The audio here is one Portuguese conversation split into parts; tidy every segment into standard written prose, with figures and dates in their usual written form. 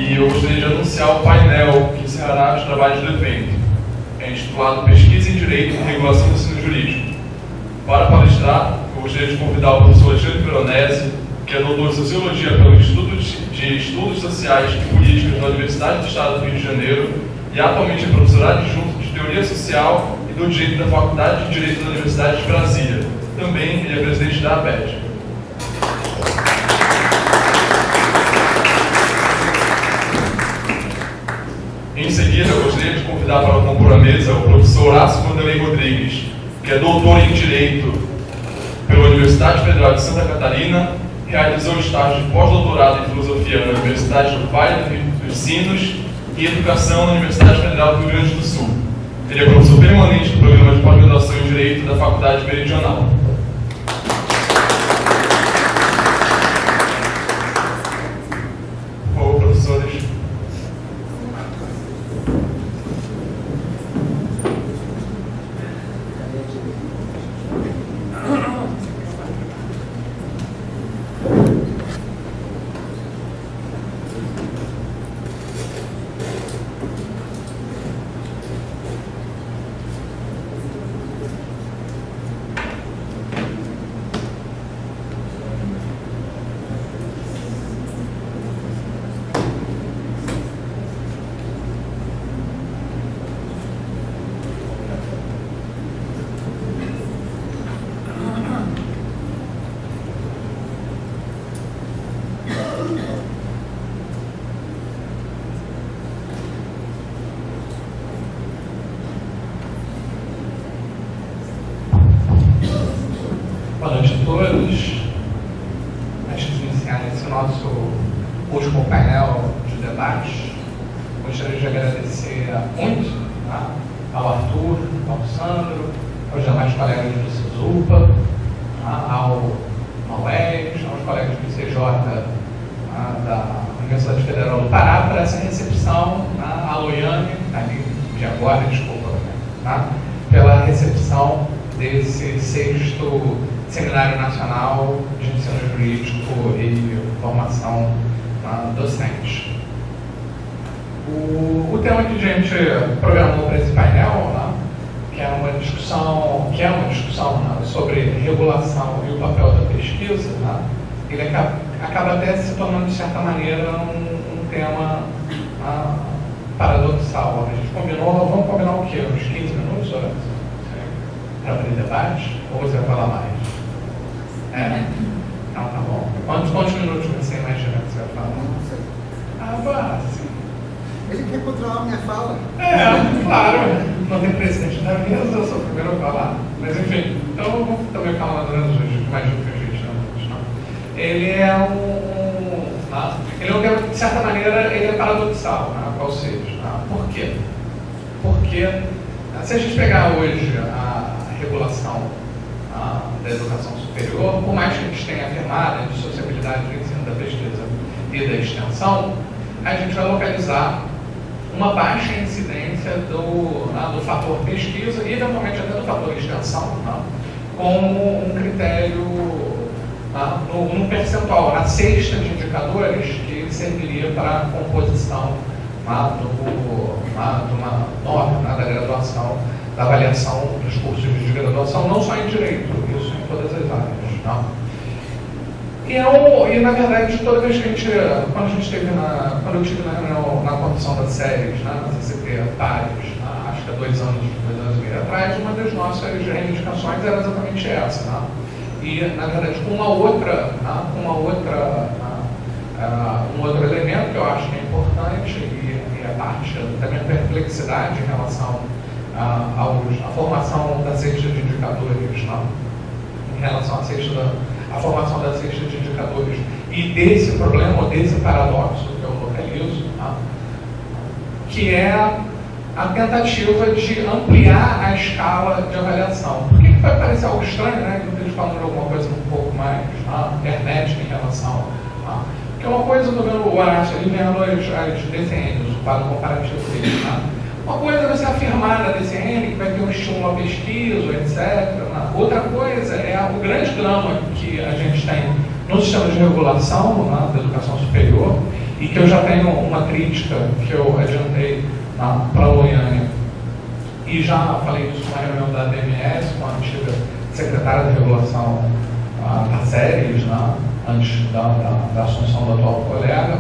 E eu gostaria de anunciar o painel que encerrará os trabalhos do evento. É intitulado Pesquisa em Direito e Regulação do Ensino Jurídico. Para palestrar, eu gostaria de convidar o professor Alexandre Veronese, que é doutor em Sociologia pelo Instituto de Estudos Sociais e Políticas da Universidade do Estado do Rio de Janeiro e atualmente é professor adjunto de Teoria Social e do Direito da Faculdade de Direito da Universidade de Brasília. Também ele é presidente da ABED. Em seguida, eu gostaria de convidar para compor a mesa o professor Horácio Vanderlei Rodrigues, que é doutor em Direito pela Universidade Federal de Santa Catarina, realizou estágio de pós-doutorado em Filosofia na Universidade do Vale dos Sinos e Educação na Universidade Federal do Rio Grande do Sul. Ele é professor permanente do Programa de Pós-Graduação em Direito da Faculdade Meridional. Por favor, professores. Boa noite a todos. Antes de iniciar esse nosso último painel de debate, gostaria de agradecer muito ao Arthur, ao Sandro, aos demais colegas do CISUPA, ao UES, aos colegas do ICJ da Universidade Federal do Pará por essa recepção, a Loiane, ali de agora, desculpa, pela recepção desse 6º Seminário Nacional de Ensino Jurídico e Formação Docente. O tema que a gente programou para esse painel, que é uma discussão sobre regulação e o papel da pesquisa, ele acaba até se tornando, de certa maneira, um tema paradoxal. A gente combinou, vamos combinar o quê? Uns 15 minutos, Horácio? Para abrir debate? Ou você vai falar mais? Não, tá bom. Quantos minutos você imagina que você vai falar? Sim. Ele quer controlar a minha fala. Claro. Não tem presidente da mesa, eu sou o primeiro a falar. Mas enfim, então eu vou também falar durante os mais difíceis minutos. Ele é um tema que, de certa maneira, ele é paradoxal, qual seja. Por quê? Porque se a gente pegar hoje a regulação da educação superior, por mais que a gente tenha afirmado a indissociabilidade do ensino, da pesquisa e da extensão, a gente vai localizar uma baixa incidência do fator pesquisa e, eventualmente, até do fator extensão, como um critério num percentual, na cesta de indicadores que serviria para a composição de uma norma da graduação, da avaliação dos cursos de graduação, não só em direito, isso em todas as áreas. E na verdade, toda vez que quando eu estive na condição das séries, na CCP Pares, acho que há 2 anos e meio atrás, uma das nossas reivindicações era exatamente essa. E, na verdade, um outro elemento que eu acho que é importante, e é parte da minha perplexidade em relação à formação da cesta de indicadores, em relação à formação da cesta de indicadores e desse problema, ou desse paradoxo que eu localizo, que é a tentativa de ampliar a escala de avaliação. Por que vai parecer algo estranho, né? Quando eles falam de alguma coisa um pouco mais hermética em relação porque uma coisa, eu estou vendo o Horácio ali vendo as DCNs, o quadro comparativo dele. Uma coisa é você afirmar na DCN que vai ter um estímulo à pesquisa, etc. Outra coisa é o grande drama que a gente tem no sistema de regulação da educação superior, e que eu já tenho uma crítica que eu adiantei para a Loiane, e já falei disso na reunião da DMS com a antiga secretária de regulação da SERES, antes da assunção do atual colega,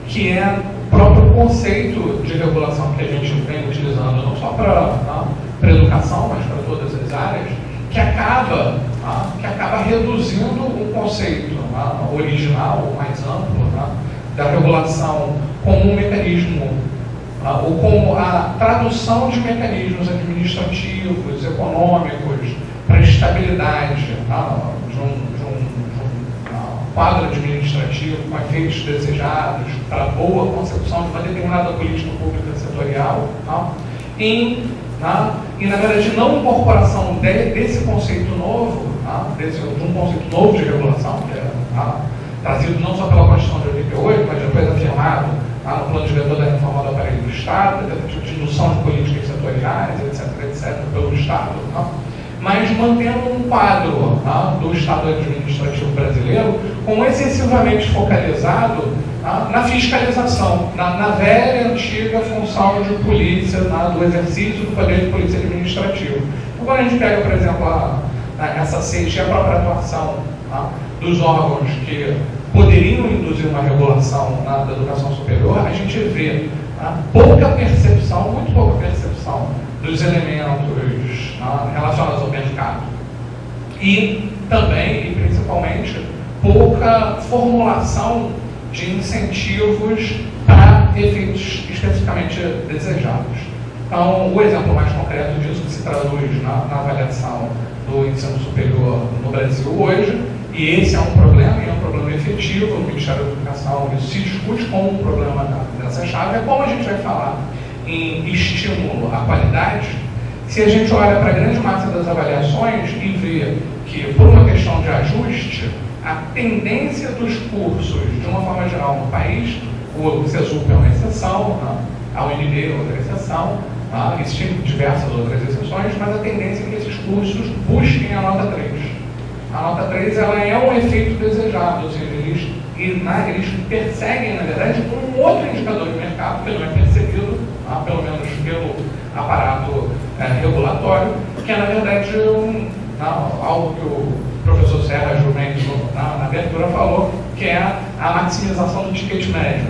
que é o próprio conceito de regulação que a gente vem utilizando, não só para a educação, mas para todas as áreas, que acaba reduzindo o conceito original, mais amplo, da regulação como um mecanismo, ou como a tradução de mecanismos administrativos, econômicos, para a estabilidade de um quadro administrativo com efeitos desejados, para a boa concepção de uma determinada política pública setorial, e na verdade não incorporação desse conceito novo, de um conceito novo de regulação, que é trazido não só pela Constituição de 88, mas depois afirmado no plano diretor da reforma do aparelho do Estado, tentativa de indução de políticas setoriais, etc., pelo Estado, mas mantendo um quadro do Estado administrativo brasileiro como excessivamente focalizado na fiscalização, na velha antiga função de polícia, do exercício do poder de polícia administrativo. Então, quando a gente pega, por exemplo, essa cesta e a própria atuação dos órgãos que poderiam induzir uma regulação da educação superior, a gente vê pouca percepção, muito pouca percepção dos elementos relacionados ao mercado. E também, e principalmente, pouca formulação de incentivos para efeitos especificamente desejados. Então, o exemplo mais concreto disso que se traduz na avaliação do ensino superior no Brasil hoje, e esse é um problema, e é um problema efetivo no Ministério da Educação, isso se discute como um problema dessa chave, é como a gente vai falar em estímulo à qualidade, se a gente olha para a grande massa das avaliações e vê que, por uma questão de ajuste, a tendência dos cursos, de uma forma geral, no país, o CESUP é uma exceção, a UNB é outra exceção, existem diversas outras exceções, mas a tendência é que esses cursos busquem a nota 3. A nota 3 ela é um efeito desejado, ou seja, eles perseguem, na verdade, um outro indicador de mercado que não é percebido, pelo menos pelo aparato regulatório, que é, na verdade, algo que o professor Serra Jumento, na abertura, falou, que é a maximização do ticket médio,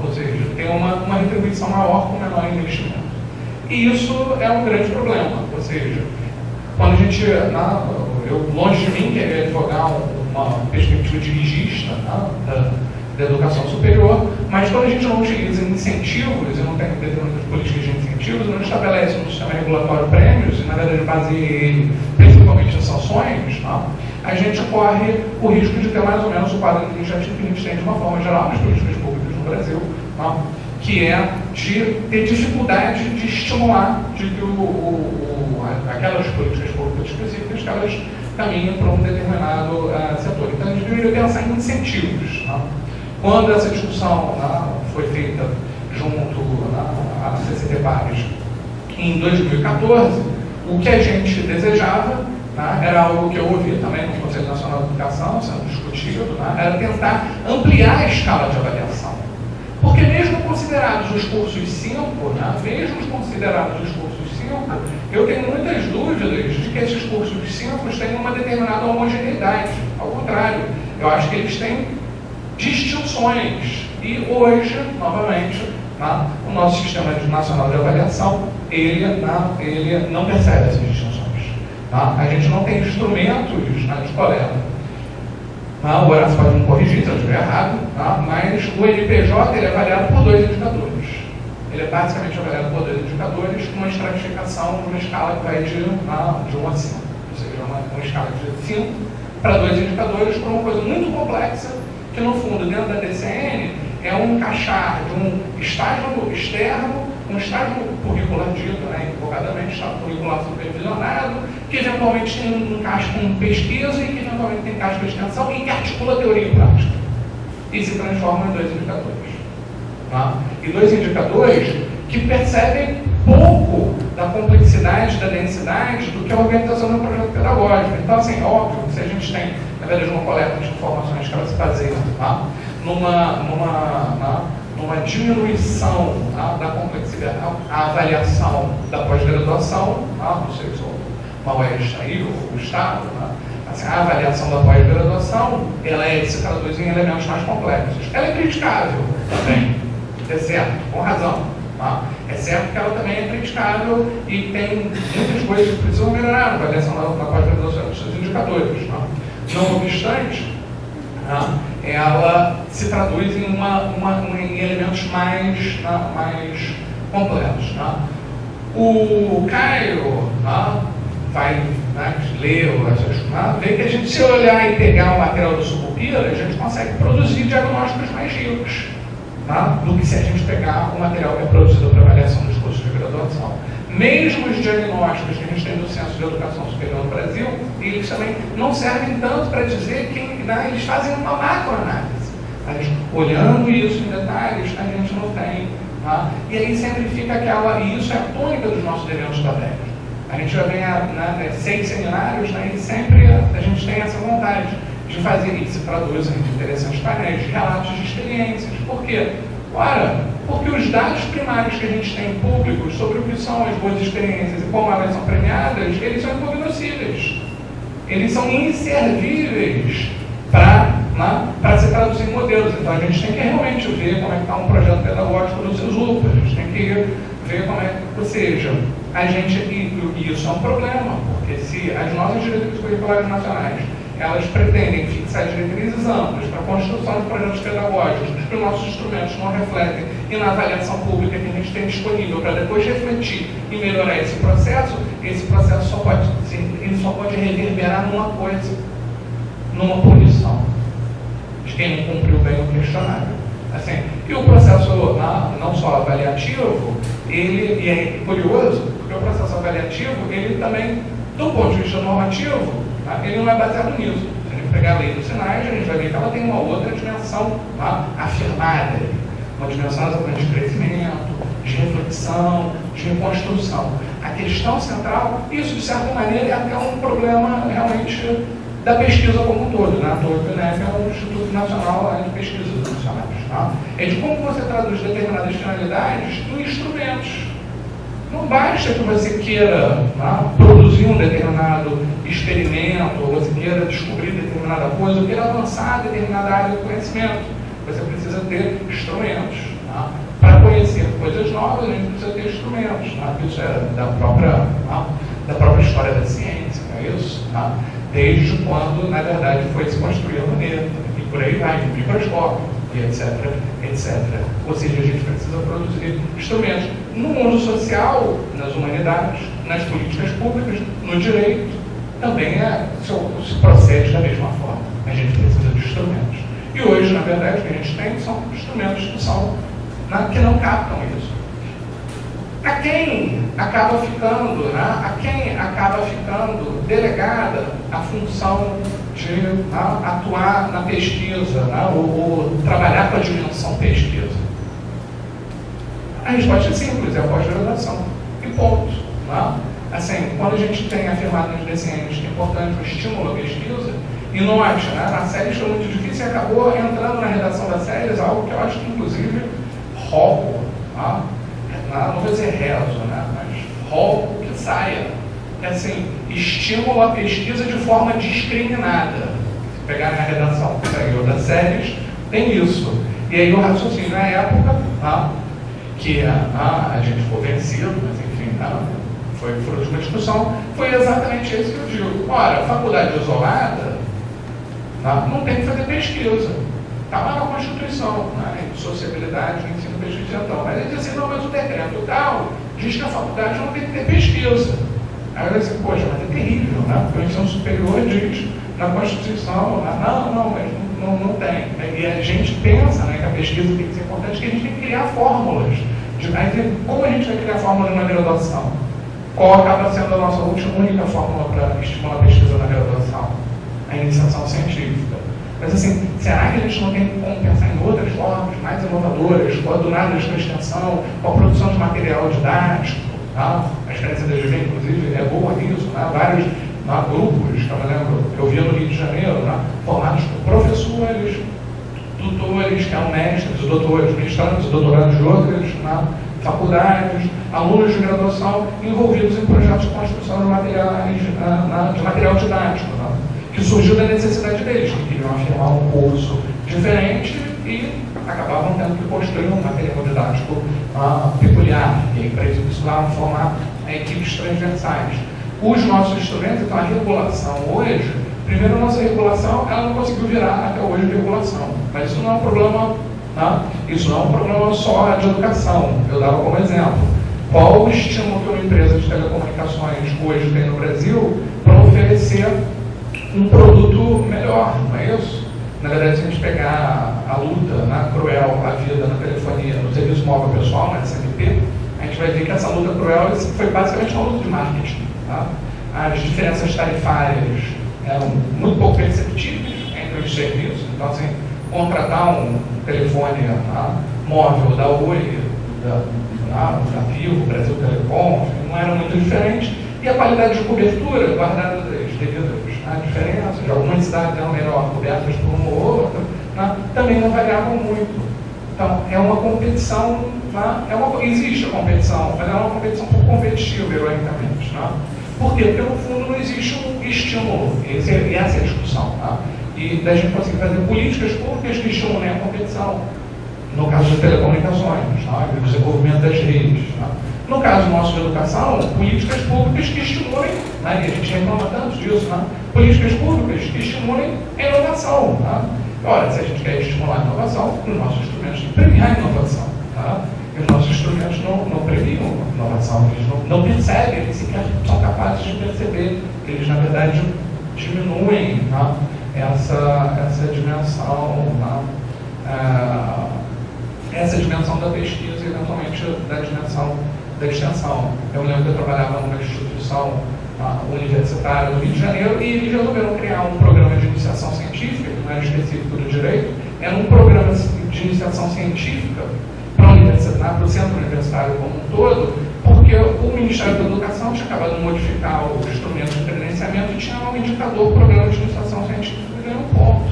ou seja, ter uma retribuição maior com menor investimento. E isso é um grande problema, ou seja, quando a gente, longe de mim querer advogar uma perspectiva dirigista da educação superior, mas quando a gente não utiliza incentivos, e não tem determinadas políticas de incentivos, não estabelece no sistema regulatório prêmios, e na verdade baseia ele principalmente em sanções, a gente corre o risco de ter mais ou menos o quadro administrativo que a gente tem de uma forma geral nas políticas públicas no Brasil, que é de ter dificuldade de estimular de que aquelas políticas públicas específicas que elas caminhem para um determinado setor. Então a gente deveria pensar em incentivos. Quando essa discussão foi feita junto à CCT Pares em 2014, o que a gente desejava era algo que eu ouvi também no Conselho Nacional de Educação sendo discutido, era tentar ampliar a escala de avaliação. Porque mesmo considerados os cursos 5, eu tenho muitas dúvidas de que esses cursos 5 tenham uma determinada homogeneidade. Ao contrário, eu acho que eles têm distinções. E hoje, novamente, o nosso sistema nacional de avaliação, ele não percebe essas distinções. A gente não tem instrumentos de coleta. O Horácio pode me corrigir se eu estiver errado, mas o NPJ ele é avaliado por 2 indicadores. ele é basicamente avaliado por 2 indicadores, uma estratificação de uma escala que vai de 1 a 5, ou seja, uma escala de 5 para 2 indicadores, por uma coisa muito complexa, que no fundo, dentro da DCN, é um encaixar de um estágio externo, um estágio curricular dito, invocadamente, estágio curricular supervisionado, que eventualmente tem um encaixe com pesquisa e que eventualmente tem encaixe com extensão e que articula teoria e prática. E se transforma em 2 indicadores. Tá? E 2 indicadores que percebem pouco da complexidade, da densidade do que a organização do projeto pedagógico. Então, assim, óbvio que se a gente tem, na verdade, uma coleta de informações que ela se baseia numa diminuição da complexidade, a avaliação da pós-graduação, não sei se o Maués aí, o Estado, assim, a avaliação da pós-graduação, ela se traduz em elementos mais complexos. Ela é criticável também, é certo, com razão. É certo que ela também é criticável e tem muitas coisas que precisam melhorar na avaliação da pós-graduação dos seus indicadores. Não obstante, ela se traduz em em elementos mais completos. O Caio vai ler, vê que a gente, se olhar e pegar o material do Sucupira, a gente consegue produzir diagnósticos mais ricos do que se a gente pegar o material que é produzido para avaliação dos cursos de graduação. Mesmo os diagnósticos que a gente tem no Censo de Educação Superior no Brasil, eles também não servem tanto para dizer que eles fazem uma macroanálise. Olhando isso em detalhes, a gente não tem. E aí sempre fica e isso é a tônica dos nossos eventos estratégicos. A gente já vem 6 seminários, e sempre a gente tem essa vontade de fazer isso, se traduzem em interessantes painéis, de relatos de experiências. Por quê? Ora, porque os dados primários que a gente tem públicos sobre o que são as boas experiências e como elas são premiadas, eles são incognoscíveis. Eles são inservíveis para se traduzir em modelos. Então a gente tem que realmente ver como é que está um projeto pedagógico do SESUP, a gente tem que ver como é, ou seja, e isso é um problema, porque se as nossas diretrizes curriculares nacionais elas pretendem fixar diretrizes amplas para a construção de projetos pedagógicos que os nossos instrumentos não refletem e na avaliação pública que a gente tem disponível para depois refletir e melhorar esse processo só pode reverberar numa coisa, numa punição de quem não cumpriu bem o questionário. Assim, e o processo não só avaliativo, e é curioso, porque o processo avaliativo, ele também, do ponto de vista normativo, ele não é baseado nisso. Se a gente pegar a lei dos sinais, a gente vai ver que ela tem uma outra dimensão afirmada, uma dimensão exatamente de crescimento, de reflexão, de reconstrução. A questão central, isso de certa maneira é até um problema realmente da pesquisa como um todo. A toa que o INEP é um Instituto Nacional de Pesquisas Nacionais. É de como você traduz determinadas finalidades em instrumentos. Não basta que você queira produzir um determinado experimento, ou você queira descobrir determinada coisa, ou queira avançar em determinada área do conhecimento. Você precisa ter instrumentos. Para conhecer coisas novas, a gente precisa ter instrumentos. Isso é da própria história da ciência, não é isso? Desde quando, na verdade, foi se construir a planeta, e por aí vai, o microscópio, e etc, etc. Ou seja, a gente precisa produzir instrumentos. No mundo social, nas humanidades, nas políticas públicas, no direito, também se procede da mesma forma. A gente precisa de instrumentos. E hoje, na verdade, o que a gente tem são instrumentos que não captam isso. A quem acaba ficando delegada a função de atuar na pesquisa, ou trabalhar com a dimensão pesquisa? A resposta é simples, é a pós-graduação. E ponto. Assim, quando a gente tem afirmado nas DCNs que é importante o estímulo à pesquisa, e note, na série foi muito difícil e acabou entrando na redação das séries algo que eu acho que, inclusive, roubo. Não vou dizer rezo, mas roubo que saia. É assim, estímulo à pesquisa de forma discriminada. Se pegar na redação que saiu das séries, tem isso. E aí o raciocínio na época, que a gente ficou vencido, mas enfim, foi fruto de uma discussão, foi exatamente esse que eu digo. Ora, faculdade isolada não tem que fazer pesquisa. está lá na Constituição, né, de sociabilidade no ensino pesquisa diretor. Mas ele diz assim, não, mas o decreto tal diz que a faculdade não tem que ter pesquisa. Aí eu disse, poxa, mas é terrível, né? Porque o ensino superior diz na Constituição, não, mas não tem. E a gente pensa, né, que a pesquisa tem que ser importante, que a gente tem que criar fórmulas. Como a gente vai criar fórmulas na graduação? Qual acaba sendo a nossa única fórmula para estimular a pesquisa na graduação? A iniciação científica. Mas assim, será que a gente não tem como pensar em outras formas mais inovadoras, coordenadas com a extensão, com a produção de material didático? Tá? A experiência da GV, inclusive, é boa nisso, né? Vários grupos, eu me lembro, que eu via no Rio de Janeiro, né? Formados por professores, tutores, que eram mestres, doutores, ministrantes e doutorandos de outras faculdades, alunos de graduação envolvidos em projetos de construção de material didático, né? Que surgiu da necessidade deles, que queriam afirmar um curso diferente e acabavam tendo que construir um material didático peculiar. E aí, para isso, precisavam formar equipes transversais. Os nossos estudantes, então, a regulação hoje, primeiro, a nossa regulação, ela não conseguiu virar até hoje regulação. Mas isso não é um problema, tá? Isso não é um problema só de educação. Eu dava como exemplo. Qual o estímulo que uma empresa de telecomunicações hoje tem no Brasil para oferecer um produto melhor, não é isso? Na verdade, se a gente pegar a luta cruel, a vida na telefonia, no serviço móvel pessoal, na SMP, a gente vai ver que essa luta cruel foi basicamente uma luta de marketing. Tá? As diferenças tarifárias eram muito pouco perceptíveis entre os serviços. Então, assim, contratar um telefone móvel da Oi, da Vivo, Brasil Telecom, não era muito diferente. E a qualidade de cobertura, guardada das devidas diferenças, de algumas cidades eram melhor cobertas por uma ou outra, também não variavam muito. Então, é uma competição, existe a competição, mas é uma competição pouco competitiva, ironicamente. Por quê? Porque, no fundo, não existe um estímulo, essa é a discussão. E da gente conseguir fazer políticas públicas que estimulem a competição. No caso das telecomunicações, o desenvolvimento das redes. No caso nosso de educação, políticas públicas que estimulem, e a gente reclama tanto disso, políticas públicas que estimulem a inovação. Ora, se a gente quer estimular a inovação, os nossos instrumentos têm que premiar a inovação. E os nossos instrumentos não premiam a inovação, eles não percebem, eles sequer são capazes de perceber que eles, na verdade, diminuem essa dimensão da pesquisa e, eventualmente, da dimensão da extensão. Eu lembro que eu trabalhava numa instituição universitária no Rio de Janeiro e eles resolveram criar um programa de iniciação científica, que não era específico do direito, era um programa de iniciação científica para a universidade, para o centro universitário como um todo, porque o Ministério da Educação tinha acabado de modificar os instrumentos de credenciamento e tinha um indicador programa de iniciação científica que ganhou um ponto.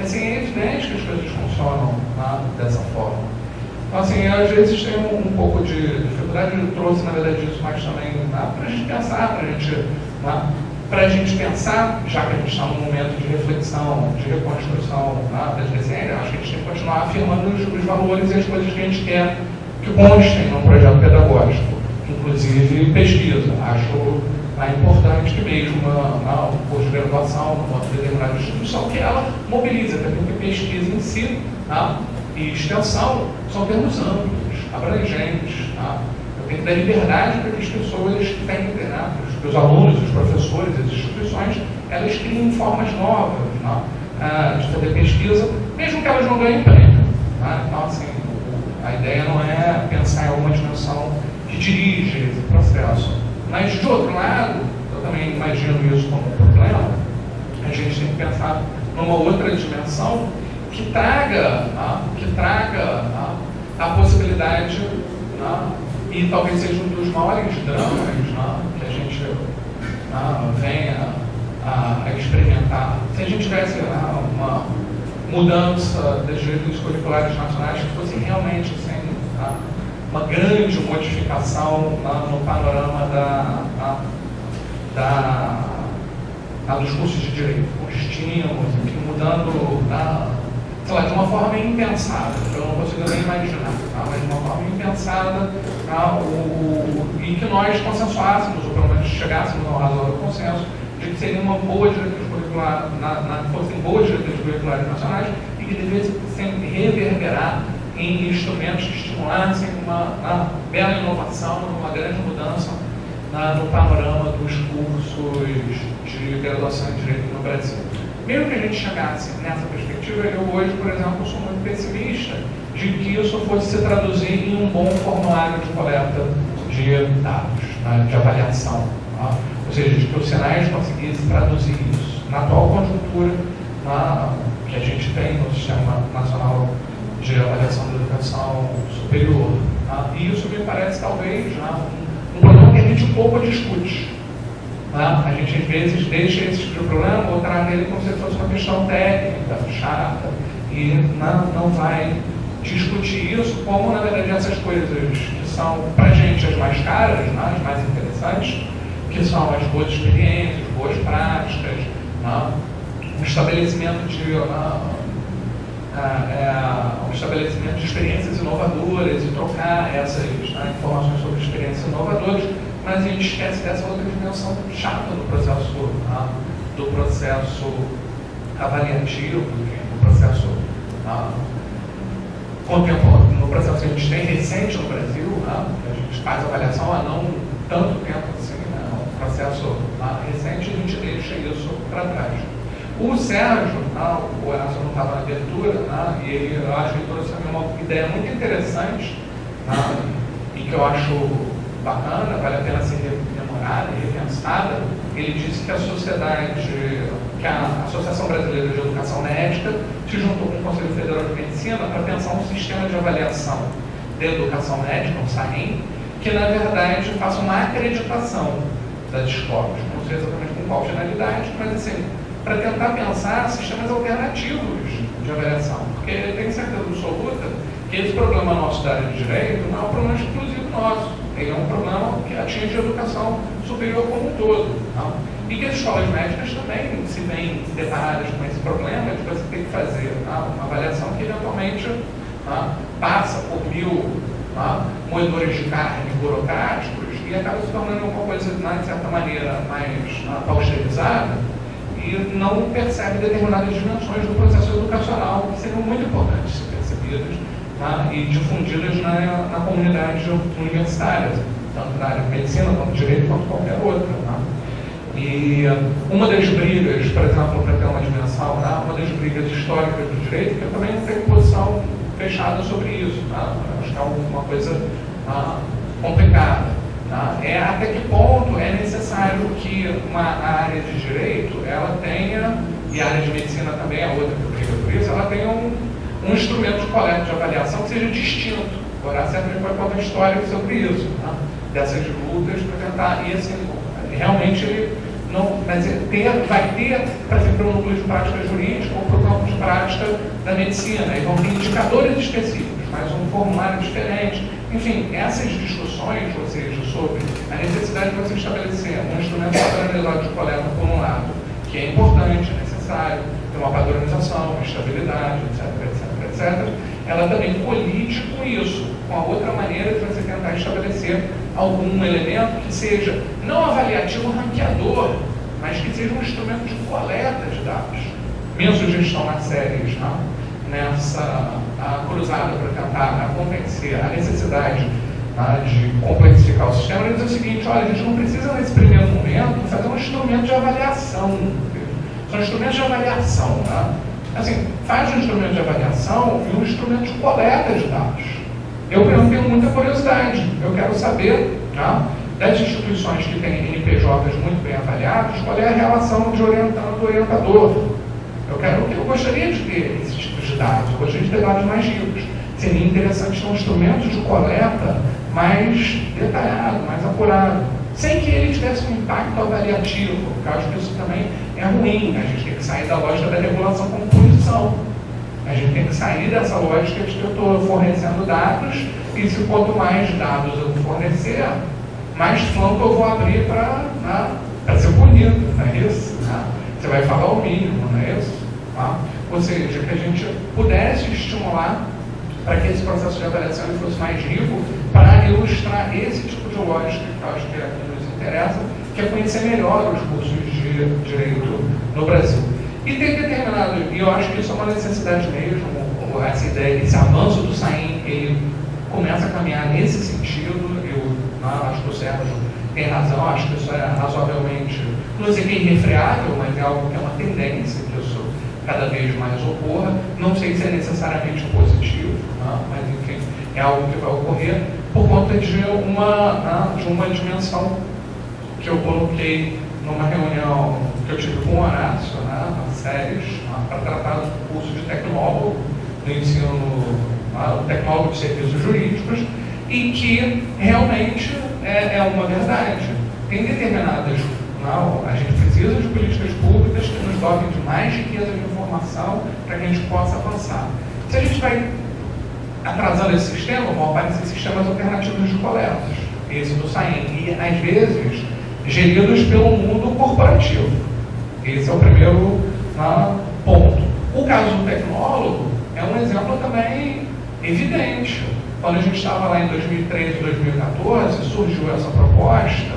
Assim, é evidente que as coisas funcionam dessa forma. Então, assim, às vezes tem um pouco de dificuldade, eu trouxe, na verdade, isso mais também para a gente pensar, para a gente pensar, já que a gente está num momento de reflexão, de reconstrução das DCN, acho que a gente tem que continuar afirmando os valores e as coisas que a gente quer que constem num projeto pedagógico, inclusive pesquisa. Acho importante que mesmo na pós-graduação, numa determinada instituição, que ela mobilize, até porque pesquisa em si e extensão são termos amplos, abrangentes. Eu tenho que dar liberdade para que as pessoas tenham, os alunos, os professores, as instituições, elas criem formas novas de fazer pesquisa, mesmo que elas não ganhem prêmio. Então, assim, a ideia não é pensar em alguma dimensão que dirige esse processo. Mas, de outro lado, eu também imagino isso como um problema, a gente tem que pensar numa outra dimensão que traga a possibilidade, e talvez seja um dos maiores dramas que a gente venha a experimentar. Se a gente tivesse uma mudança das diretrizes curriculares nacionais que fosse realmente assim, uma grande modificação no panorama dos cursos de direito, com estímulos, mudando, sei lá, de uma forma impensada, eu não consigo nem imaginar, mas de uma forma impensada, e que nós consensuássemos, ou pelo menos chegássemos ao razoável consenso, de que seria uma boa diretriz curricular, fossem boas diretrizes curriculares nacionais, e que devessem reverberar em instrumentos que estimulassem uma bela inovação, uma grande mudança no panorama dos cursos de graduação em Direito no Brasil. Mesmo que a gente chegasse nessa perspectiva, eu hoje, por exemplo, sou muito pessimista de que isso fosse se traduzir em um bom formulário de coleta de dados, de avaliação. Ou seja, de que o Senai conseguisse traduzir isso na atual conjuntura que a gente tem no Sistema Nacional de Avaliação da Educação Superior. E isso me parece, talvez, um problema que a gente pouco discute. A gente, às vezes, deixa esse tipo de problema ou trata ele como se fosse uma questão técnica, chata, e não vai discutir isso como, na verdade, essas coisas que são, para a gente, as mais caras, as mais interessantes, que são as boas experiências, boas práticas, um estabelecimento de experiências inovadoras e trocar essas informações sobre experiências inovadoras, mas a gente esquece dessa outra dimensão chata do processo avaliativo, no processo contemporâneo, no processo que a gente tem recente no Brasil, a gente faz avaliação há não tanto tempo assim, um processo recente, a gente deixa isso para trás. O Sérgio, o Horácio não estava na abertura, e eu acho que ele trouxe também uma ideia muito interessante, e que eu acho bacana, vale a pena ser rememorada e repensada. Ele disse que a Associação Brasileira de Educação Médica se juntou com o Conselho Federal de Medicina para pensar um sistema de avaliação de educação médica, um SAEM, que na verdade faça uma acreditação das escolas, não sei exatamente com qual finalidade, mas assim, para tentar pensar sistemas alternativos de avaliação, porque eu tenho certeza absoluta que esse problema nosso da área de direito não é um problema exclusivo nosso, ele é um problema que atinge a educação superior como um todo, e que as escolas médicas também se veem deparadas com esse problema de você ter que fazer uma avaliação que eventualmente passa por 1000 moedores de carne burocráticos e acaba se tornando uma coisa, de certa maneira, mais pausterizada, e não percebe determinadas dimensões do processo educacional que seriam muito importantes ser percebidas e difundidas na comunidade universitária, tanto na área de medicina, quanto de direito, quanto qualquer outra. E uma das brigas, por exemplo, para ter uma dimensão, uma das brigas históricas do direito, que eu também não tenho posição fechada sobre isso, acho que é uma coisa complicada. É até que ponto é necessário que a área de direito ela tenha, e a área de medicina também é outra que briga por isso, ela tenha um instrumento de coleta de avaliação que seja distinto. O Horácio certamente vai contar história sobre isso, dessas lutas para tentar, e assim, realmente ele não, mas vai ter, por exemplo, para o núcleo de prática jurídica ou para o campo de prática da medicina, e vão ter indicadores específicos, mas um formulário diferente. Enfim, essas discussões, ou seja, sobre a necessidade de você estabelecer um instrumento padronizado de coleta, por um lado, que é importante, é necessário, ter uma padronização, uma estabilidade, etc., ela também colide com isso, com a outra maneira de você tentar estabelecer algum elemento que seja não avaliativo ranqueador, mas que seja um instrumento de coleta de dados. Minha sugestão nas séries, nessa cruzada para tentar convencer a necessidade de complexificar o sistema, ele diz o seguinte: olha, a gente não precisa nesse primeiro momento fazer um instrumento de avaliação. São instrumentos de avaliação. Assim, faz um instrumento de avaliação e um instrumento de coleta de dados. Eu, por exemplo, tenho muita curiosidade. Eu quero saber, das instituições que têm NPJs muito bem avaliados, qual é a relação de orientando-orientador. Eu gostaria de ter esse tipo de dados, eu gostaria de ter dados mais ricos. Seria interessante ter um instrumento de coleta mais detalhado, mais apurado, sem que ele tivesse um impacto avaliativo, porque eu acho que isso também é ruim. A gente tem que sair da lógica da regulação como punição. A gente tem que sair dessa lógica de que eu estou fornecendo dados e se quanto mais dados eu fornecer, mais flanco eu vou abrir para ser punido, não é isso? Você vai falar o mínimo, não é isso? Ou seja, que a gente pudesse estimular para que esse processo de avaliação fosse mais rico, para ilustrar esse tipo de lógica que eu acho que nos interessa, que é conhecer melhor os cursos de direito no Brasil. E tem determinado, e eu acho que isso é uma necessidade mesmo, essa ideia, esse avanço do SAIM, ele começa a caminhar nesse sentido. Eu acho que o Sérgio tem razão, acho que isso é razoavelmente, não vou dizer que é irrefreável, mas é algo que é uma tendência, que isso cada vez mais ocorra. Não sei se é necessariamente positivo, mas enfim, é algo que vai ocorrer por conta de uma dimensão que eu coloquei numa reunião que eu tive com o Horácio, nas séries, para tratar do curso de tecnólogo, do ensino, o tecnólogo de serviços jurídicos, e que realmente é uma verdade. Tem determinadas, a gente precisa de políticas públicas que nos dotem de mais riqueza de informação para que a gente possa avançar. Se a gente vai atrasando esse sistema, vão aparecer sistemas alternativos de coletas, esse do SAIM, e às vezes geridos pelo mundo corporativo. Esse é o primeiro ponto. O caso do tecnólogo é um exemplo também evidente. Quando a gente estava lá em 2013, 2014, surgiu essa proposta,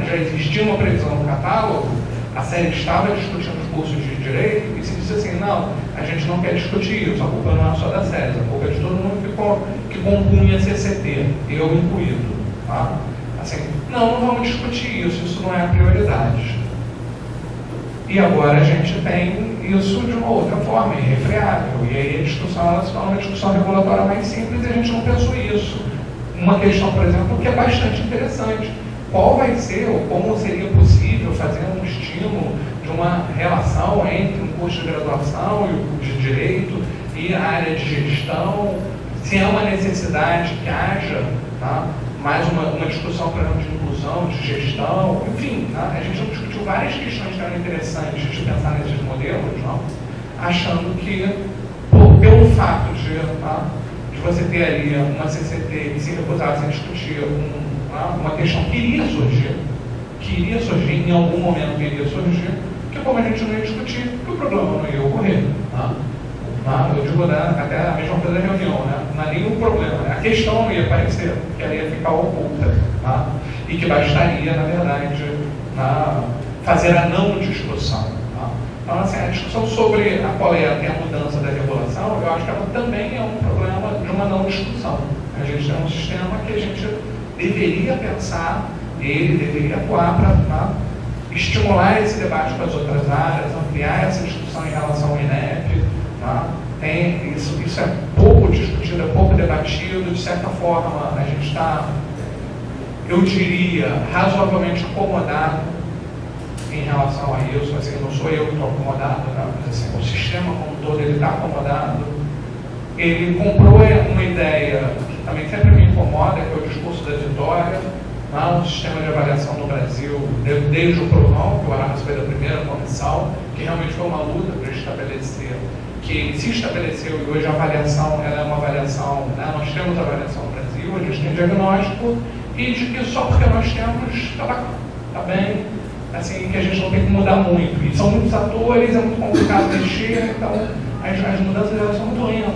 já existia uma previsão no catálogo, a série estava discutindo os cursos de direito e se disse assim, não, a gente não quer discutir isso, a culpa não é só da série, a culpa é de todo mundo que compunha a CCT, eu incluído. Assim, não vamos discutir isso não é a prioridade. E agora a gente tem isso de uma outra forma, irrefreável. E aí a discussão ela se torna uma discussão regulatória mais simples e a gente não pensou isso. Uma questão, por exemplo, que é bastante interessante. Qual vai ser, ou como seria possível fazer um estímulo de uma relação entre um curso de graduação e o curso de Direito e a área de gestão, se é uma necessidade que haja mais uma discussão, por exemplo, de inclusão, de gestão, enfim, a gente já discutiu várias questões que eram interessantes de pensar nesses modelos, achando que, pelo fato de você ter ali uma CCT que se recusasse a discutir uma questão que iria surgir, em algum momento iria surgir, que como a gente não ia discutir, que o problema não ia ocorrer. Eu digo até a mesma coisa da reunião, não é nenhum problema, a questão não ia aparecer, que ela ia ficar oculta, e que bastaria, na verdade, fazer a não discussão. Então, assim, a discussão sobre a coleta e a mudança da regulação, eu acho que ela também é um problema de uma não discussão. A gente tem um sistema que a gente deveria pensar, ele deveria atuar para estimular esse debate com as outras áreas, ampliar essa discussão em relação ao INEP. Isso é pouco discutido, é pouco debatido, de certa forma a gente está, eu diria, razoavelmente acomodado em relação a isso. Assim, não sou eu que estou acomodado, mas assim, o sistema como todo está acomodado. Ele comprou uma ideia que também sempre me incomoda, que é o discurso da vitória. O sistema de avaliação no Brasil, desde o PRONAU, que o Horácio foi da primeira comissão, que realmente foi uma luta para estabelecer, que se estabeleceu, e hoje a avaliação ela é uma avaliação, nós temos avaliação no Brasil, a gente tem diagnóstico, e de que só porque nós temos, está bem, assim, que a gente não tem que mudar muito. E são muitos atores, é muito complicado mexer, então as mudanças elas são muito lentas.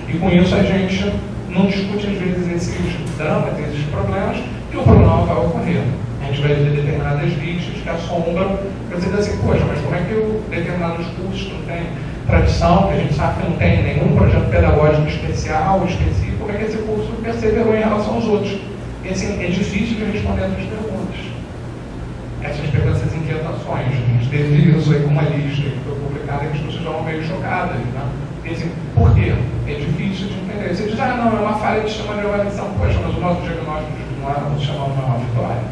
E com isso a gente não discute às vezes esses dramas, esses problemas, e o problema vai ocorrer. A gente vai ver determinadas listas que assombram, para dizer assim, poxa, mas como é que determinados cursos que não têm tradição, que a gente sabe que não tem nenhum projeto pedagógico especial, específico, como é que esse curso perseverou em relação aos outros? E assim, é difícil de responder essas perguntas. Essas inquietações. A gente teve isso aí com uma lista que foi publicada e as pessoas estavam meio chocadas, E assim, por quê? É difícil de entender. Você diz, não, é uma falha de sistema de avaliação. Poxa, mas o nosso diagnóstico não é o sistema de uma vitória.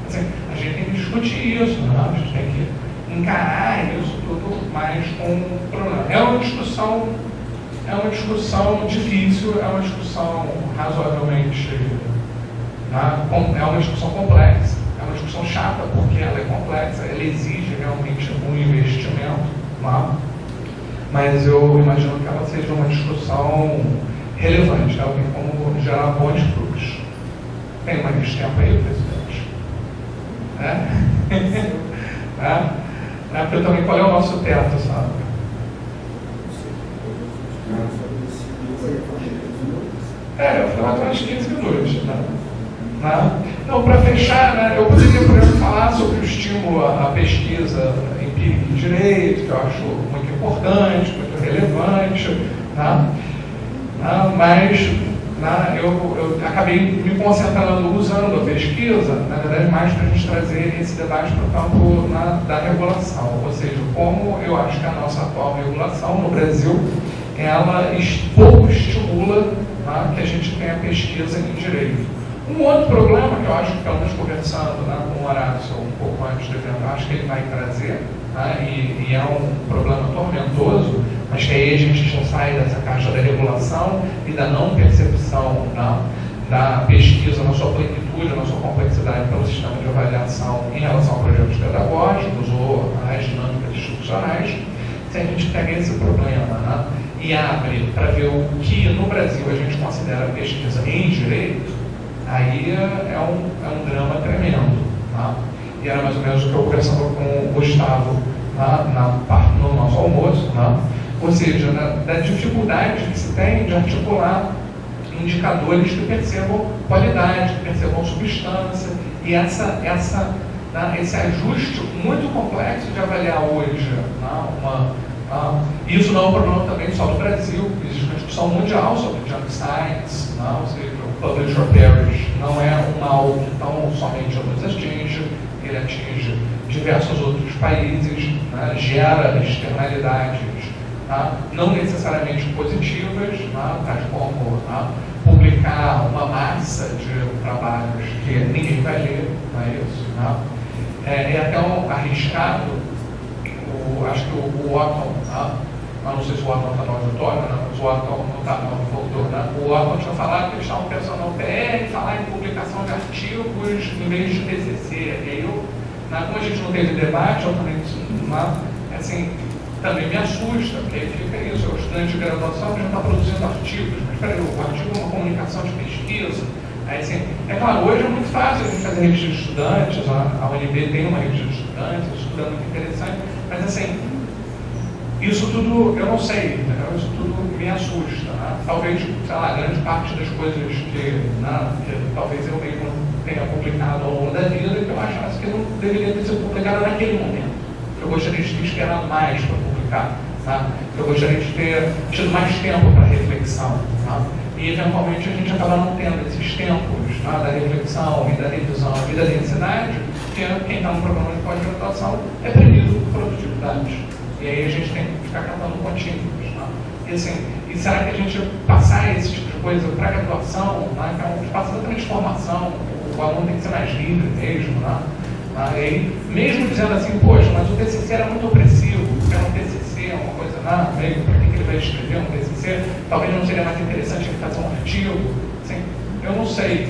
Assim, a gente tem que discutir isso, A gente tem que encarar isso tudo mais com um problema. É uma discussão difícil, é uma discussão razoavelmente, é uma discussão complexa, é uma discussão chata, porque ela é complexa, ela exige realmente um investimento, mas eu imagino que ela seja uma discussão relevante, ela tem como gerar bons frutos. Tem mais tempo aí, presidente? Porque também qual é o nosso teto, sabe? Eu falei mais 15 minutos, Né? Então, para fechar, né, eu poderia, por exemplo, falar sobre o estímulo à pesquisa empírica em direito, que eu acho muito importante, muito relevante, né? Mas eu acabei me concentrando, usando a pesquisa, na verdade, mais para a gente trazer esse debate para o campo da regulação, ou seja, como eu acho que a nossa atual regulação no Brasil, ela pouco estimula que a gente tenha pesquisa em direito. Um outro problema que eu acho que, pelo menos conversando com o Horácio um pouco antes do evento, acho que ele vai trazer, e é um problema tormentoso, mas que aí a gente já sai dessa caixa da regulação e da não percepção da pesquisa na sua plenitude, na sua complexidade pelo sistema de avaliação em relação a projetos pedagógicos ou às dinâmicas institucionais. Se a gente pega esse problema e abre para ver o que no Brasil a gente considera pesquisa em direito, aí é um drama tremendo. E era mais ou menos o que eu conversava com o Gustavo no nosso almoço, ou seja, da dificuldade que se tem de articular indicadores que percebam qualidade, que percebam substância, e esse ajuste muito complexo de avaliar hoje. Isso não é um problema também só do Brasil, existe uma discussão mundial sobre junk science, ou seja, o publish or perish não é um mal que tão somente nos atinge, ele atinge diversos outros países, gera externalidades não necessariamente positivas, tais como publicar uma massa de trabalhos que ninguém vai ler, não é isso? É até arriscado, acho que o Otton, não sei se o Otton está no auditório, mas o Otton não está no voltou, o Otton tinha falado que eles estavam pensando no PR, falar em publicação de artigos em vez de TCC, e aí como a gente não teve debate, eu também, assim, também me assusta, porque fica isso, o estudante de graduação já está produzindo artigos, mas peraí, o artigo é uma comunicação de pesquisa. Aí, assim, é claro, hoje é muito fácil a gente fazer revista de estudantes, a UNB tem uma revista de estudantes, isso tudo é muito interessante, mas assim, isso tudo, eu não sei, entendeu? Isso tudo me assusta. Talvez, sei lá, grande parte das coisas que talvez eu mesmo tenha publicado ao longo da vida, que eu achasse que não deveria ter sido publicado naquele momento. Eu gostaria de ter esperado mais para publicar, eu gostaria de ter tido mais tempo para reflexão, e eventualmente a gente acaba não tendo esses tempos da reflexão e da revisão e da densidade, porque quem está no programa de pós-graduação é premido por produtividade, e aí a gente tem que ficar cantando contínuos. E assim, e será que a gente passar esse tipo de coisa para a graduação, que é um espaço exatamente de formação, o aluno tem que ser mais livre mesmo, e aí, mesmo dizendo assim, poxa, mas o TCC era muito opressivo, porque um TCC é uma coisa, meio, para que ele vai escrever um TCC? Talvez não seria mais interessante ele fazer um artigo. Assim, eu não sei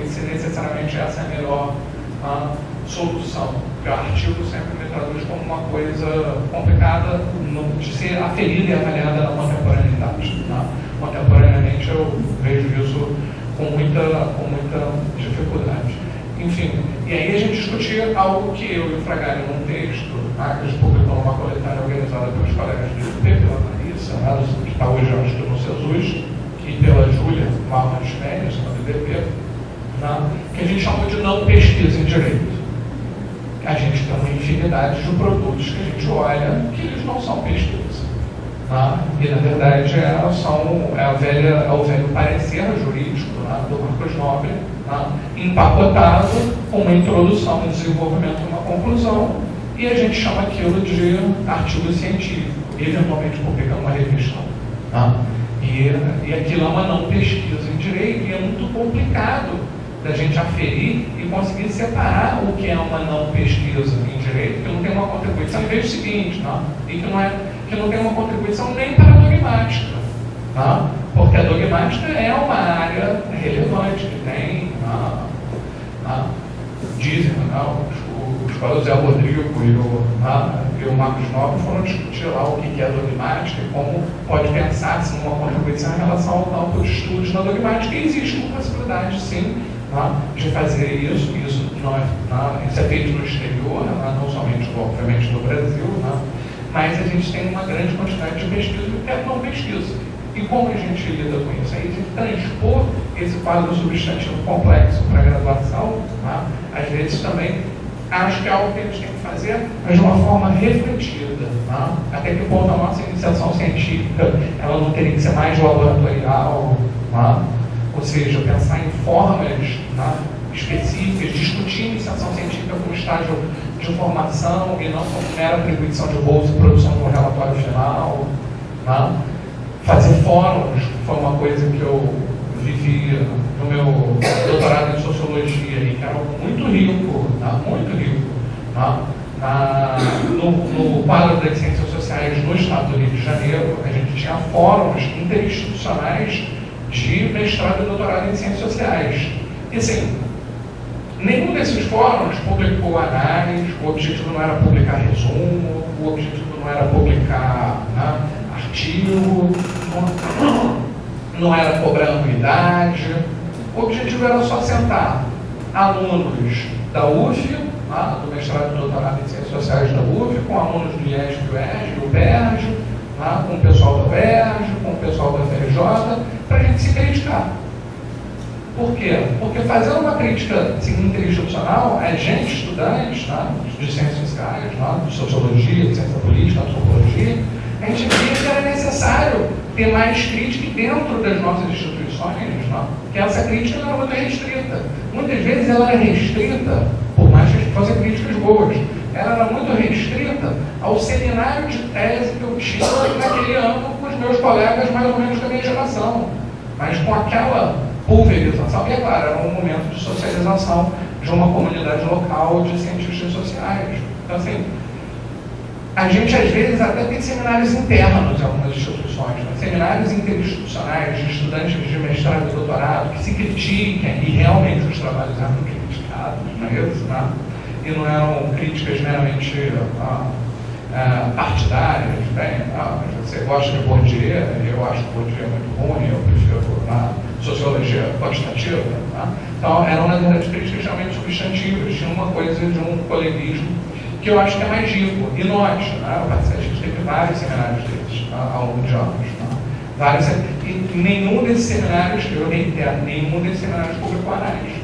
se necessariamente essa é a melhor solução, porque o artigo sempre me traduz como uma coisa complicada de ser aferida e avaliada na contemporaneidade. Contemporaneamente eu vejo isso com muita dificuldade. Enfim, e aí a gente discutia algo que eu e o Fragari, num texto, que a gente publicou numa coletânea organizada pelos colegas do IUP, pela Marissa, que está hoje, eu acho que no CESUS, e pela Júlia Malmas Férias, no IDP, que a gente chamou de não pesquisa em direito. A gente tem uma infinidade de produtos que a gente olha que eles não são pesquisa. E, na verdade, é o velho parecer jurídico do Marcos Nobre, empacotado com uma introdução, um desenvolvimento e uma conclusão, e a gente chama aquilo de artigo científico, eventualmente publicando uma revista. E aquilo é uma não pesquisa em direito, e é muito complicado da gente aferir e conseguir separar o que é uma não pesquisa em direito, que não tem uma contribuição, e veja o seguinte, e que não tem uma contribuição nem para a dogmática, porque a dogmática é uma área relevante, que tem, dizem, os colegas Zé Rodrigo e o Marcos Nobre foram discutir lá o que é dogmática e como pode pensar-se numa contribuição em relação ao campo de estudos na dogmática, e existe uma possibilidade, sim, de fazer isso. Isso é feito no exterior, não somente, obviamente, no Brasil, mas a gente tem uma grande quantidade de pesquisa que é não pesquisa. E como a gente lida com isso? Aí a gente transpor esse quadro substantivo complexo para a graduação, tá? Às vezes também acho que é algo que a gente tem que fazer, mas de uma forma refletida. Tá? Até que ponto a nossa iniciação científica ela não teria que ser mais laboratorial, tá? Ou seja, pensar em formas, tá, específicas, discutir iniciação científica como estágio de formação e não como mera atribuição de bolsa e produção de um relatório final. Tá? Fazer fóruns foi uma coisa que eu vivi no meu doutorado em sociologia e que era muito rico, tá? Muito rico. Tá? No quadro das ciências sociais no estado do Rio de Janeiro, a gente tinha fóruns interinstitucionais de mestrado e doutorado em ciências sociais. E assim, nenhum desses fóruns publicou análise, o objetivo não era publicar resumo, o objetivo não era publicar, né, artigo, não era cobrar anuidade. O objetivo era só sentar alunos da UF, tá, do mestrado e doutorado em ciências sociais da UF, com alunos do IESP, do UERJ, do UBERJ, tá, com o pessoal da UERJ, com o pessoal da FRJ, para a gente se criticar. Por quê? Porque fazendo uma crítica interinstitucional, a gente, estudantes, tá, de ciências sociais, tá, de sociologia, de ciência política, de antropologia, a gente via que era necessário ter mais crítica dentro das nossas instituições, tá, que essa crítica não era muito restrita. Muitas vezes ela era restrita, por mais que a gente fosse críticas boas, ela era muito restrita ao seminário de tese que eu tinha naquele ano com os meus colegas mais ou menos da minha geração. Mas com aquela pulverização, e é claro, era um momento de socialização de uma comunidade local de cientistas sociais. Então, assim, a gente às vezes até tem seminários internos em algumas instituições, né? Seminários interinstitucionais de estudantes de mestrado e doutorado que se critiquem, e realmente os trabalhos eram criticados, não é isso? Né? E não eram críticas meramente partidárias, bem, você gosta de Bourdieu, eu acho que Bourdieu é muito ruim, eu prefiro a sociologia quantitativa. Tá? Então, eram, na verdade, críticas realmente substantivas, tinha uma coisa de um coleguismo que eu acho que é mais rico. E nós, né, a gente teve vários seminários desses, tá, ao longo de anos. Tá? Vários, e nenhum desses seminários, eu reitero, nenhum desses seminários publicou análise.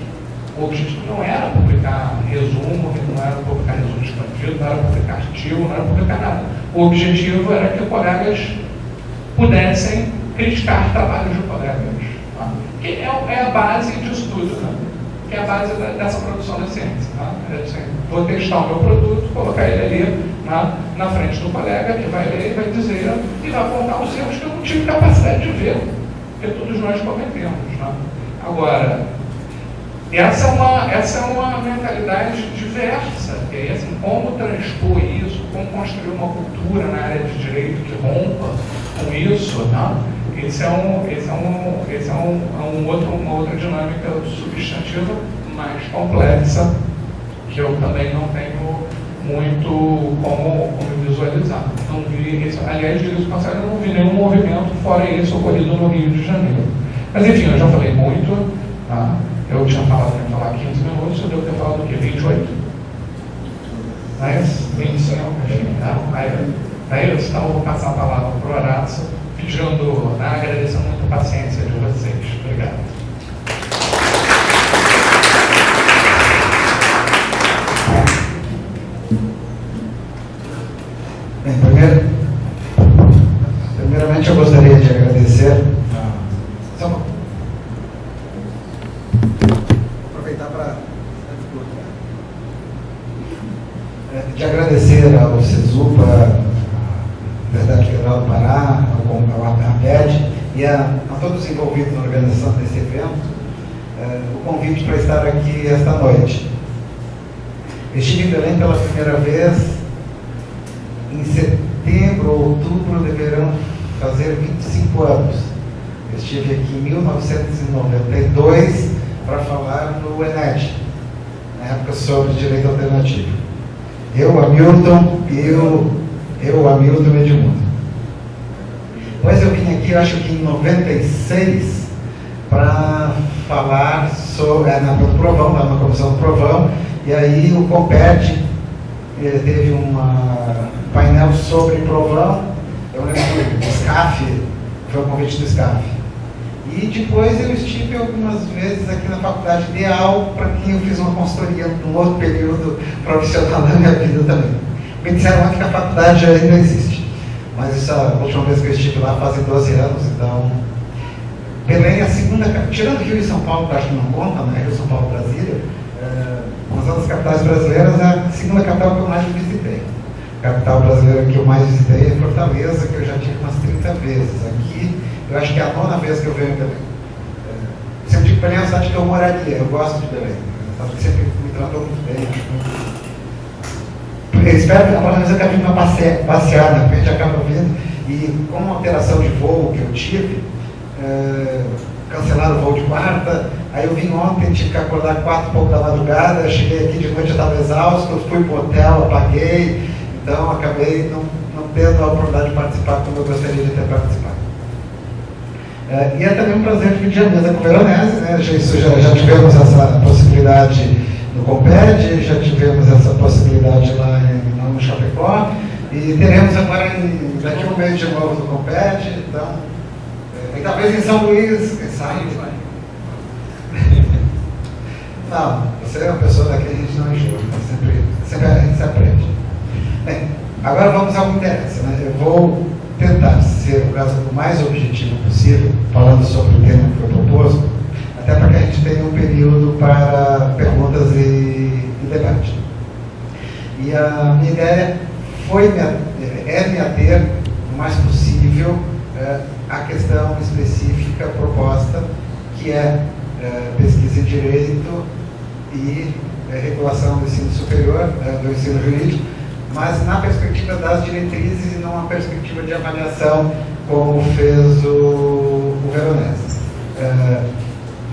O objetivo não era publicar resumo, não era publicar resumo expandido, não era publicar artigo, não era publicar nada. O objetivo era que colegas pudessem criticar trabalhos de colegas. Tá? Que é a base disso tudo, né? Que é a base dessa produção da ciência. Tá? É assim, vou testar o meu produto, colocar ele ali na frente do colega, que vai ler, vai dizer e vai apontar os erros que eu não tive capacidade de ver, porque todos nós cometemos. Tá? Agora, essa é uma mentalidade diversa, que é assim, como transpor isso, como construir uma cultura na área de direito que rompa com isso, tá? Uma outra dinâmica substantiva mais complexa, que eu também não tenho muito como visualizar. Não vi isso, aliás, digo isso, eu não vi nenhum movimento fora isso ocorrido no Rio de Janeiro. Mas enfim, eu já falei muito, tá? Eu tinha falado para falar 15 minutos, eu devo ter falado o quê? 28? Mas 25, enfim, tá? Então eu vou passar a palavra para o Horácio, pedindo, agradecendo muito a paciência de vocês. Obrigado. Bem, primeiramente eu gostaria de agradecer ao CESUPA, Universidade Federal do Pará, ao APED e a todos os envolvidos na organização desse evento, o convite para estar aqui esta noite. Eu estive em Belém pela primeira vez em setembro ou outubro, deverão fazer 25 anos. Eu estive aqui em 1992 para falar no ENED, na época sobre direito alternativo. Eu, Hamilton e Edmundo. Depois eu vim aqui, acho que em 96, para falar sobre, na comissão do Provão, e aí o Compete teve um painel sobre Provão. Eu lembro que o SCAF foi um convite do SCAF. E depois eu estive algumas vezes aqui na faculdade, ideal para quem eu fiz uma consultoria num outro período profissional da minha vida também. Me disseram que a faculdade ainda existe, mas essa última vez que eu estive lá fazem 12 anos, então Belém é a segunda, tirando Rio e São Paulo, que acho que não conta, né? Rio, São Paulo, Brasília, nas outras capitais brasileiras é a segunda capital que eu mais visitei. A capital brasileira que eu mais visitei é Fortaleza, que eu já tive umas 30 vezes. Aqui, eu acho que é a 9ª vez que eu venho em Belém. Sempre digo que Belém é a cidade que eu moraria, eu gosto de Belém. A cidade que sempre me tratou muito bem, acho muito... Eu espero que a próxima vez eu quero vir uma passeada, porque a gente acaba vindo, e com uma alteração de voo que eu tive, cancelaram o voo de quarta, aí eu vim ontem, tive que acordar 4 e pouco da madrugada, cheguei aqui de noite, eu estava exausto, fui para o hotel, apaguei, então acabei não tendo a oportunidade de participar como eu gostaria de ter participado. E é também um prazer dividir a mesa com o Veronese, né? Já tivemos essa possibilidade no Comped, já tivemos essa possibilidade lá no Chapecó, e teremos agora daqui a um mês de novo no Comped, então, e talvez em São Luís, quem sabe? Não, você é uma pessoa daqui, a gente não enjoa, sempre a gente se aprende. Bem, agora vamos ao que interessa, né? Eu vou tentar ser o mais objetivo possível, falando sobre o tema que foi proposto, até para que a gente tenha um período para perguntas e debate. E a minha ideia é me ater o mais possível à questão específica proposta, que é pesquisa em direito e regulação do ensino superior, do ensino jurídico, mas na perspectiva das diretrizes e não na perspectiva de avaliação, como fez o Veronese.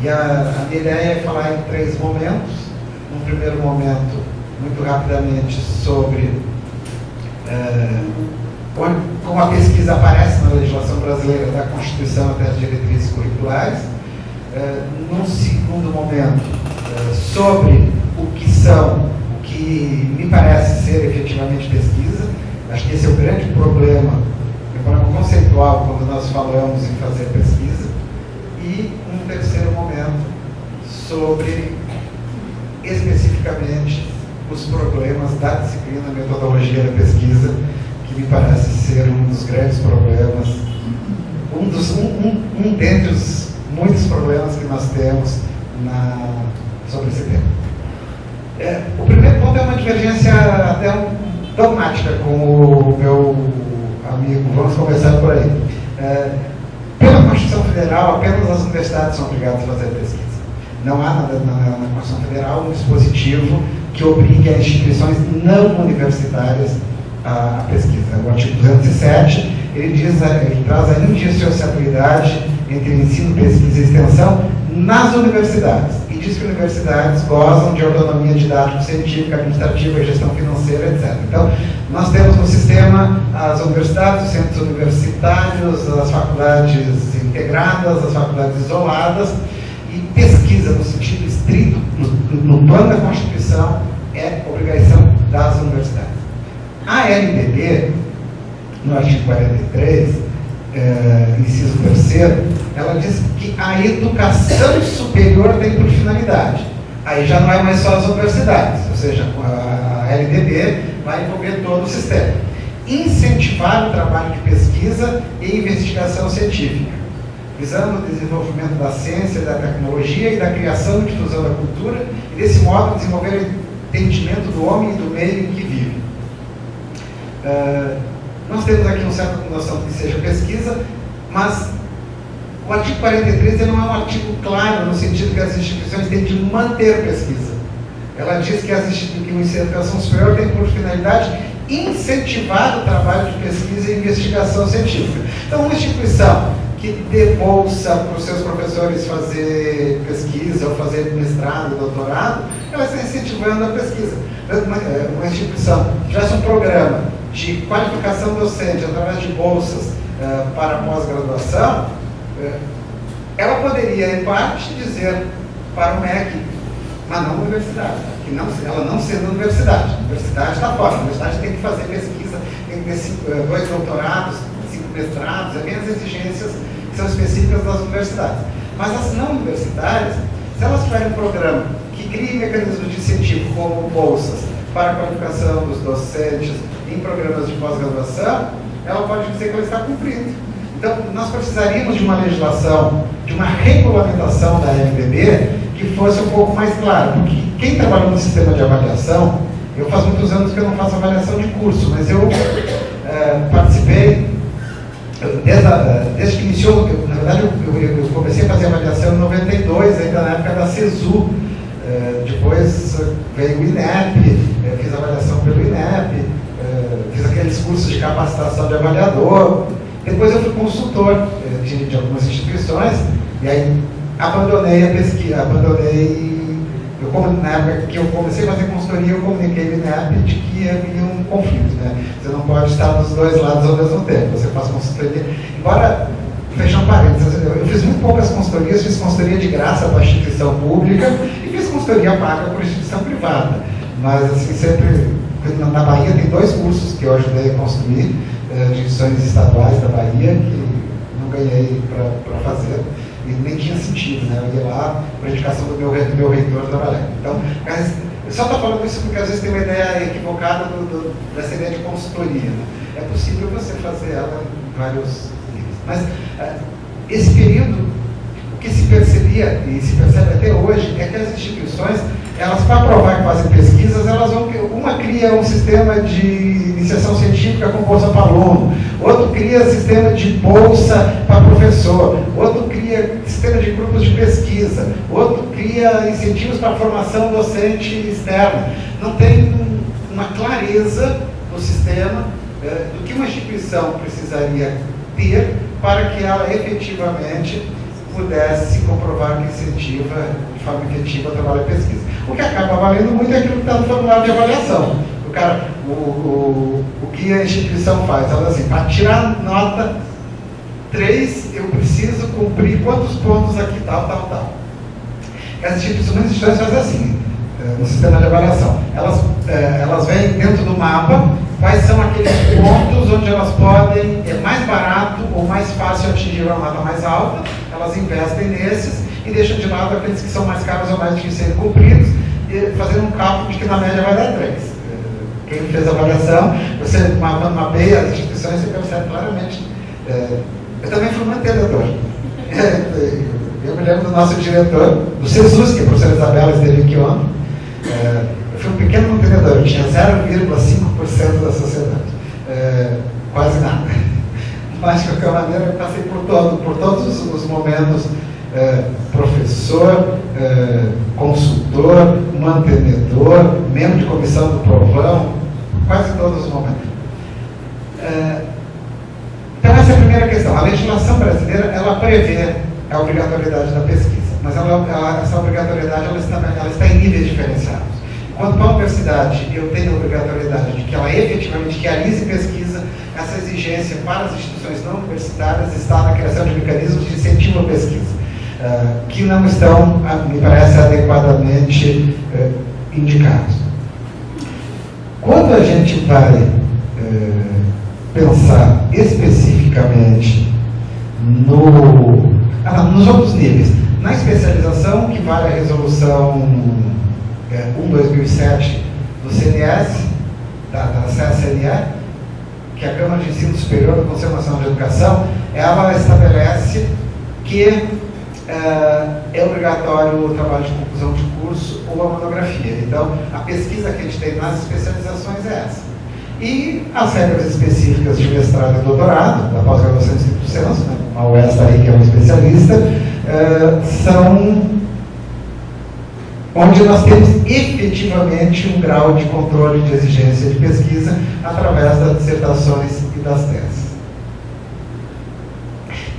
E a minha ideia é falar em 3 momentos. Num primeiro momento, muito rapidamente, sobre como a pesquisa aparece na legislação brasileira, da Constituição até as diretrizes curriculares. Num segundo momento, sobre o que me parece ser efetivamente pesquisa. Acho que esse é o grande problema conceitual quando nós falamos em fazer pesquisa. E um terceiro momento sobre especificamente os problemas da disciplina metodologia da pesquisa, que me parece ser um dos grandes problemas, um dentre os muitos problemas que nós temos sobre esse tema. O primeiro ponto é uma divergência até dogmática com o meu amigo, vamos começar por aí. Pela Constituição Federal, apenas as universidades são obrigadas a fazer pesquisa. Não há na Constituição Federal um dispositivo que obrigue as instituições não universitárias a pesquisa. O artigo 207, ele traz a indissociabilidade entre ensino, pesquisa e extensão nas universidades, e diz que universidades gozam de autonomia didático-científica, administrativa, gestão financeira, etc. Então, nós temos no sistema as universidades, os centros universitários, as faculdades integradas, as faculdades isoladas, e pesquisa, no sentido estrito, no plano da Constituição, é obrigação das universidades. A LDB, no artigo 43, inciso 3º, ela diz que a educação superior tem por finalidade. Aí já não é mais só as universidades, ou seja, a LDB vai envolver todo o sistema. Incentivar o trabalho de pesquisa e investigação científica, visando o desenvolvimento da ciência, da tecnologia e da criação e difusão da cultura, e desse modo desenvolver o entendimento do homem e do meio em que vive. Nós temos aqui uma certa noção que seja pesquisa, mas o artigo 43 não é um artigo claro no sentido que as instituições têm de manter pesquisa. Ela diz que que o ensino de educação superior tem por finalidade incentivar o trabalho de pesquisa e investigação científica. Então, uma instituição que dê bolsa para os seus professores fazer pesquisa ou fazer mestrado, doutorado, ela está incentivando a pesquisa. Uma instituição que tivesse um programa de qualificação docente através de bolsas para pós-graduação, ela poderia, em parte, dizer para o MEC, mas não a universidade, que ela não sendo universidade. A universidade está fora, a universidade tem que fazer pesquisa, tem que ter 2 doutorados, 5 mestrados, é bem as exigências que são específicas das universidades. Mas as não universitárias, se elas tiverem um programa que crie mecanismos de incentivo, como bolsas para a qualificação dos docentes em programas de pós-graduação, ela pode dizer que ela está cumprindo. Então, nós precisaríamos de uma legislação, de uma regulamentação da LDB que fosse um pouco mais clara, porque quem trabalha no sistema de avaliação, eu faz muitos anos que eu não faço avaliação de curso, mas eu participei, desde que iniciou, na verdade eu comecei a fazer avaliação em 92, ainda na época da CESU, depois veio o INEP, fiz avaliação pelo INEP, fiz aqueles cursos de capacitação de avaliador, depois eu fui consultor de algumas instituições, e aí abandonei a pesquisa, na época que eu comecei a fazer consultoria, eu comuniquei no INEP de que havia um conflito, né? Você não pode estar dos dois lados ao mesmo tempo, você faz consultoria, embora, fechando parênteses, eu fiz muito poucas consultorias, fiz consultoria de graça para instituição pública e fiz consultoria paga por instituição privada, mas assim, sempre, na Bahia tem 2 cursos que eu ajudei a construir, de instituições estaduais da Bahia, que não ganhei para fazer, e nem tinha sentido, né? Eu ia lá por indicação do meu reitor trabalhar. Então, mas eu só estou falando isso porque às vezes tem uma ideia equivocada dessa ideia de consultoria, né? É possível você fazer ela em vários níveis. Mas esse período, o que se percebia, e se percebe até hoje, é que as instituições, elas, para provar que fazem pesquisas, elas vão, uma cria um sistema de iniciação científica com bolsa para aluno, outro cria sistema de bolsa para professor, outro cria sistema de grupos de pesquisa, outro cria incentivos para a formação docente externa. Não tem uma clareza no sistema do que uma instituição precisaria ter para que ela efetivamente pudesse comprovar que incentiva de forma efetiva o trabalho de pesquisa. O que acaba valendo muito é aquilo que está no formulário de avaliação. O que a instituição faz? Ela assim, para tirar nota 3, eu preciso cumprir quantos pontos aqui, tal. As instituições fazem assim, no sistema de avaliação. Elas veem dentro do mapa quais são aqueles pontos onde elas podem, é mais barato ou mais fácil atingir uma nota mais alta, elas investem nesses e deixam de lado aqueles que são mais caros ou mais difíceis de serem cumpridos, fazendo um cálculo de que na média vai dar 3. Quem fez a avaliação, você mapeia as instituições, você percebe claramente. Eu também fui mantenedor. Eu me lembro do nosso diretor, do CESUS, que a professora Isabela esteve aqui ontem. Eu fui um pequeno mantenedor, eu tinha 0,5% da sociedade. Quase nada. Mas, de qualquer maneira, eu passei por todos os momentos, professor, consultor, mantenedor, membro de comissão do provão, quase todos os momentos. Então, essa é a primeira questão. A legislação brasileira, ela prevê a obrigatoriedade da pesquisa, mas essa obrigatoriedade ela está em níveis diferenciados. Enquanto para a universidade eu tenho a obrigatoriedade de que ela efetivamente realize pesquisa, essa exigência para as instituições não universitárias está na criação de mecanismos de incentivo à pesquisa, que não estão, me parece, adequadamente indicados. Quando a gente vai pensar especificamente nos outros níveis, na especialização, que vale a resolução 1/2007 do CNS, da CSNE, que é a Câmara de Ensino Superior do Conselho Nacional de Educação, ela estabelece que é obrigatório o trabalho de conclusão de curso ou a monografia. Então, a pesquisa que a gente tem nas especializações é essa. E as regras específicas de mestrado e doutorado, da pós-graduação em estricto senso, né, a UES aí, que é um especialista, são onde nós temos efetivamente um grau de controle de exigência de pesquisa através das dissertações e das teses.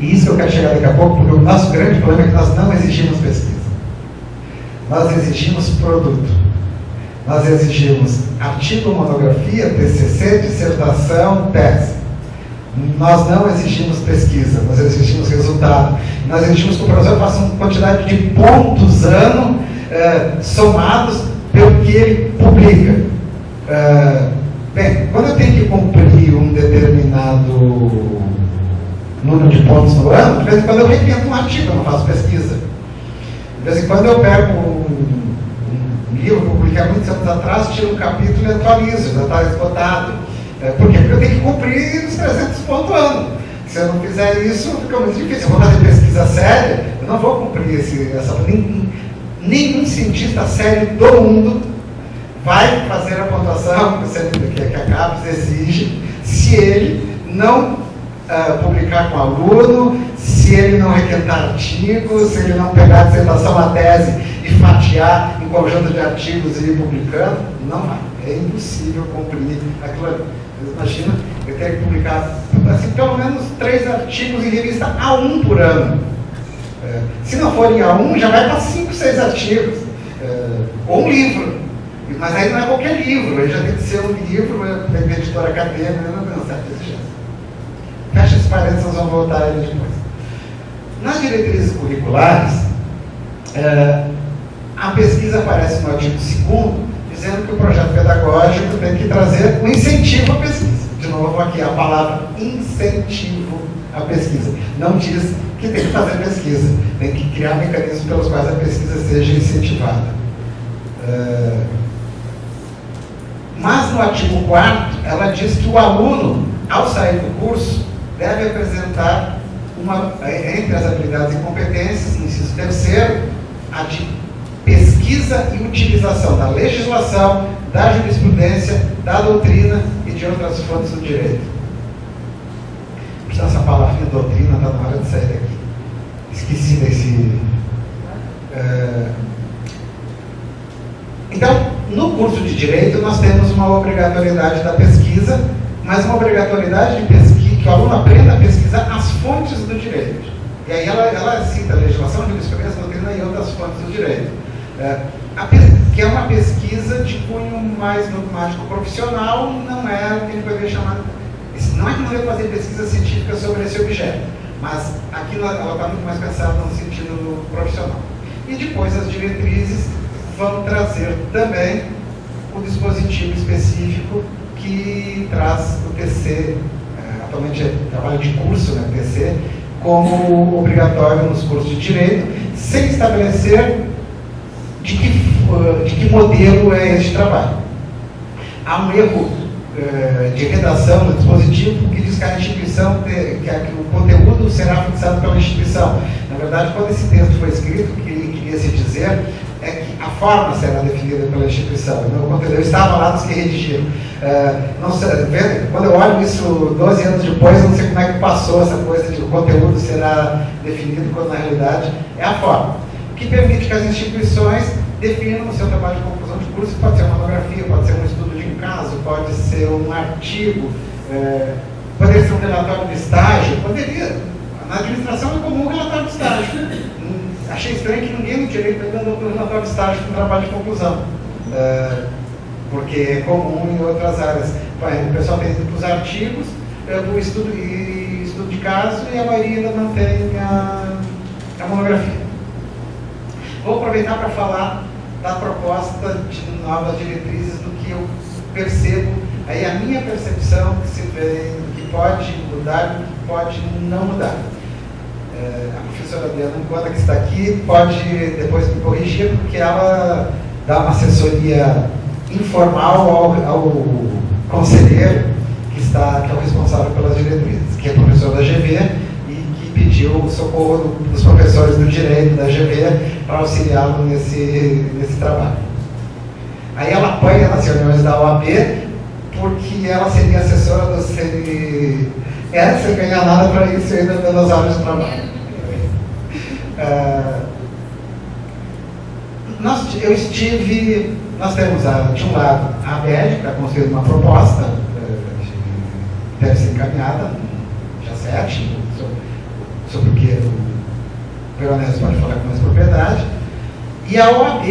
E isso que eu quero chegar daqui a pouco, porque o nosso grande problema é que nós não exigimos pesquisa. Nós exigimos produto. Nós exigimos artigo, monografia, TCC, dissertação, tese. Nós não exigimos pesquisa, nós exigimos resultado. Nós exigimos que o professor faça uma quantidade de pontos ano somados pelo que ele publica. Bem, quando eu tenho que cumprir um determinado número de pontos no ano, de vez em quando eu repito um artigo, eu não faço pesquisa. De vez em quando eu pego um livro que eu publiquei há muitos anos atrás, tiro um capítulo e atualizo, já está esgotado. Por quê? Porque eu tenho que cumprir os 300 pontos ano. Se eu não fizer isso, fica muito difícil. Eu vou fazer pesquisa séria, eu não vou cumprir essa... Nenhum cientista sério do mundo vai fazer a pontuação que a CAPES exige se ele não publicar com o aluno, se ele não requentar artigos, se ele não pegar a dissertação, a tese e fatiar em conjunto de artigos e ir publicando. Não vai. É impossível cumprir aquilo ali. Imagina, eu tenho que publicar assim, pelo menos 3 artigos em revista A1 por ano. Se não for em A1, já vai para 5, 6 artigos. Ou um livro. Mas aí não é qualquer livro, aí já tem que ser um livro, tem uma editora acadêmica, não tem uma certa exigência. Fecha esses parênteses, nós vamos voltar aí depois. Nas diretrizes curriculares, a pesquisa aparece no artigo 2º, dizendo que o projeto pedagógico tem que trazer um incentivo à pesquisa. De novo aqui a palavra incentivo à pesquisa. Não diz que tem que fazer pesquisa, tem que criar mecanismos pelos quais a pesquisa seja incentivada. Mas no artigo 4º, ela diz que o aluno, ao sair do curso, deve apresentar entre as habilidades e competências, no inciso 3º, a de pesquisa e utilização da legislação, da jurisprudência, da doutrina e de outras fontes do direito. Essa palavrinha doutrina está na hora de sair daqui. Esqueci desse... Então, no curso de Direito, nós temos uma obrigatoriedade da pesquisa, mas uma obrigatoriedade de pesquisa, que o aluno aprenda a pesquisar as fontes do direito. E aí ela cita a legislação, jurisprudência, doutrina e outras fontes do direito. Que é uma pesquisa de cunho mais dogmático profissional, não é o que a gente poderia chamar... Não é que não deve fazer pesquisa científica sobre esse objeto, mas aqui ela está muito mais pensada no sentido profissional. E depois as diretrizes vão trazer também o dispositivo específico que traz o TC, atualmente é trabalho de curso, né, TC, como obrigatório nos cursos de Direito, sem estabelecer de que modelo é este trabalho. Há um erro de redação do dispositivo que diz que a instituição, que o conteúdo será fixado pela instituição. Na verdade, quando esse texto foi escrito, o que queria se dizer é que a forma será definida pela instituição. Eu estava lá dos que redigiram. Não sei, quando eu olho isso 12 anos depois, não sei como é que passou essa coisa de que o conteúdo será definido, quando na realidade é a forma. O que permite que as instituições definam o seu trabalho de conclusão de curso, pode ser uma monografia, pode ser um estudo de um caso, pode ser um artigo, poderia ser um relatório de estágio, poderia. Na administração é comum um relatório de estágio. Achei estranho que ninguém no direito está dando um relatório de estágio com trabalho de conclusão, porque é comum em outras áreas. O pessoal tem os artigos, o estudo de caso, e a maioria ainda não tem a monografia. Vou aproveitar para falar da proposta de novas diretrizes, do que eu percebo, aí a minha percepção que se vê, que pode mudar e que pode não mudar. A professora Adriana Ancona, que está aqui, pode depois me corrigir, porque ela dá uma assessoria informal ao conselheiro que é o responsável pelas diretrizes, que é professor da GV e que pediu o socorro dos professores do direito da GV para auxiliá-lo nesse trabalho. Aí ela apoia nas reuniões da OAB, porque ela seria assessora do CNE, sem ganhar nada para isso ainda nas horas de trabalho. Nós temos de um lado a ABED, que está construindo uma proposta, deve ser encaminhada, dia 7, sobre o que o Veronese pode falar com mais propriedade, e a OAB,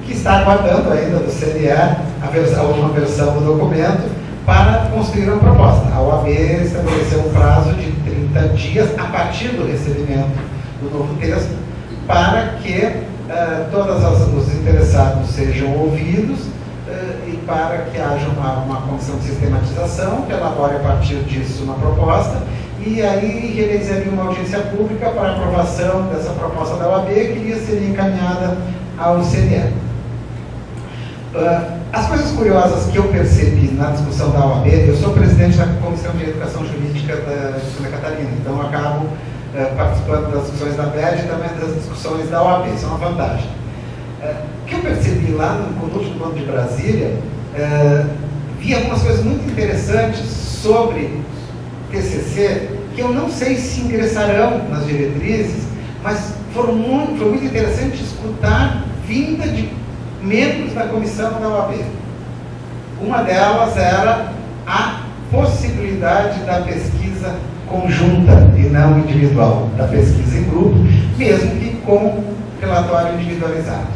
que está aguardando ainda do CNE a última versão do documento para construir uma proposta. A OAB estabeleceu um prazo de 30 dias a partir do recebimento do novo texto para que todos os interessados sejam ouvidos e para que haja uma comissão de sistematização que elabore a partir disso uma proposta e aí realizaria uma audiência pública para aprovação dessa proposta da OAB, que iria ser encaminhada ao CNE. As coisas curiosas que eu percebi na discussão da OAB, eu sou presidente da Comissão de Educação Jurídica de Santa Catarina, então eu acabo participando das discussões da BED e também das discussões da OAB, isso é uma vantagem. O que eu percebi lá no Conduto do Banco de Brasília, vi algumas coisas muito interessantes sobre TCC, que eu não sei se ingressarão nas diretrizes, mas foi muito interessante escutar vinda de membros da comissão da OAB. Uma delas era a possibilidade da pesquisa conjunta e não individual, da pesquisa em grupo, mesmo que com relatório individualizado.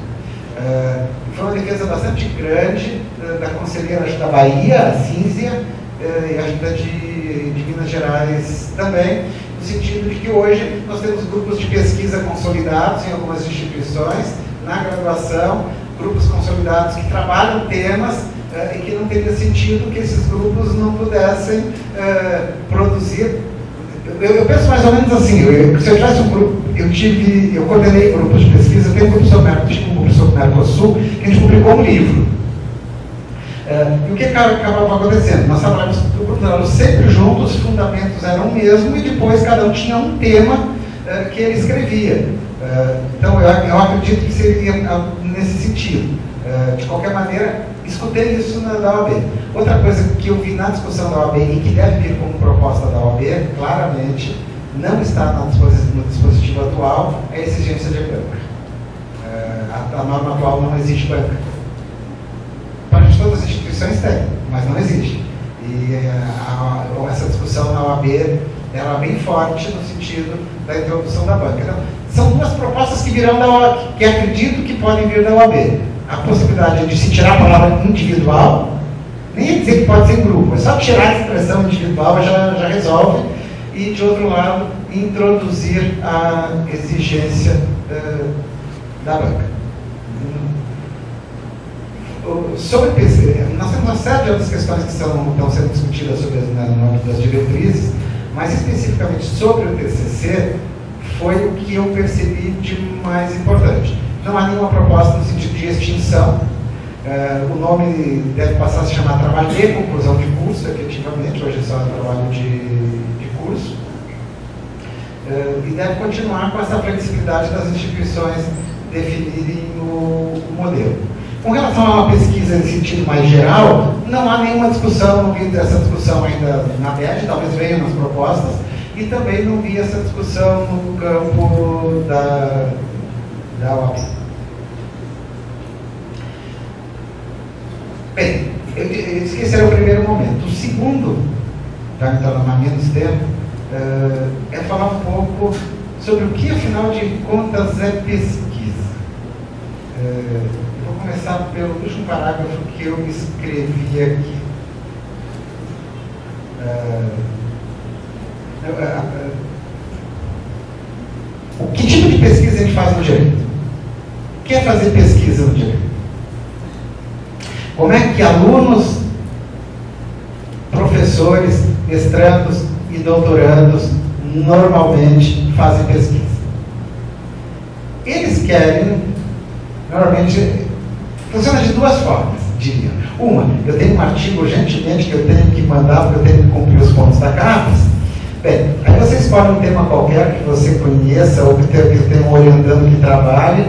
Foi uma defesa bastante grande da conselheira da Bahia, a Cínzia, e a de Minas Gerais também, no sentido de que hoje nós temos grupos de pesquisa consolidados em algumas instituições, na graduação, grupos consolidados que trabalham temas e que não teria sentido que esses grupos não pudessem produzir. Eu penso mais ou menos assim, se eu tivesse um grupo, eu coordenei grupos de pesquisa, tem um grupo sobre o Mercosul, que a gente publicou um livro. E o que acabava acontecendo? Nós trabalhávamos, o grupo trabalhava sempre juntos, os fundamentos eram o mesmo, e depois cada um tinha um tema que ele escrevia. Então eu acredito que seria nesse sentido. De qualquer maneira, escutei isso da OAB. Outra coisa que eu vi na discussão da OAB e que deve vir como proposta da OAB, claramente, não está no dispositivo atual, é a exigência de banca. A norma atual não exige banca. Para todas as instituições tem, mas não existe. E essa discussão na OAB ela é bem forte no sentido da introdução da banca. Então, são duas propostas que virão da OAB, que acredito que podem vir da OAB. A possibilidade de se tirar a palavra individual, nem é dizer que pode ser em grupo, é só tirar a expressão individual já resolve, e de outro lado, introduzir a exigência da banca. Sobre TCC, nós temos uma série de outras questões que estão sendo discutidas sobre no âmbito das diretrizes, mas especificamente sobre o TCC, foi o que eu percebi de mais importante. Não há nenhuma proposta no sentido de extinção. O nome deve passar a se chamar trabalho de conclusão de curso, efetivamente, hoje é só trabalho de curso. E deve continuar com essa flexibilidade das instituições definirem o modelo. Com relação a uma pesquisa em sentido mais geral, não há nenhuma discussão, não vi essa discussão ainda na BED, talvez venha nas propostas, e também não vi essa discussão no campo da OAB. Bem, eu disse que esse era o primeiro momento. O segundo, já que há menos tempo, é falar um pouco sobre o que, afinal de contas, é pesquisa. Vou começar pelo último parágrafo que eu escrevi aqui. Que tipo de pesquisa a gente faz no direito? O que é fazer pesquisa no direito? Como é que alunos, professores, mestrandos e doutorandos normalmente fazem pesquisa? Eles querem, normalmente, funciona de duas formas, diria. Uma, eu tenho um artigo urgentemente que eu tenho que mandar porque eu tenho que cumprir os pontos da CAPES. Bem, aí você escolhe um tema qualquer que você conheça ou que tenha um orientando que trabalhe,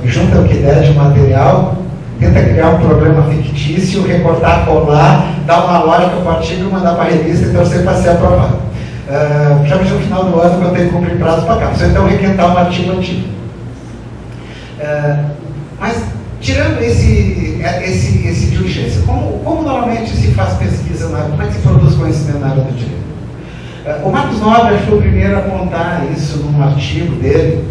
junta o que der de material, tenta criar um problema fictício, recortar, colar, dar uma lógica para o artigo, mandar para a revista e torcer para ser aprovado. Principalmente no final do ano, quando eu tenho que cumprir prazo para cá. Você então requentar um artigo antigo. Mas, tirando esse diligência, como normalmente se faz pesquisa, como é que se produz conhecimento na área do direito? O Marcos Nobre foi o primeiro a apontar isso num artigo dele.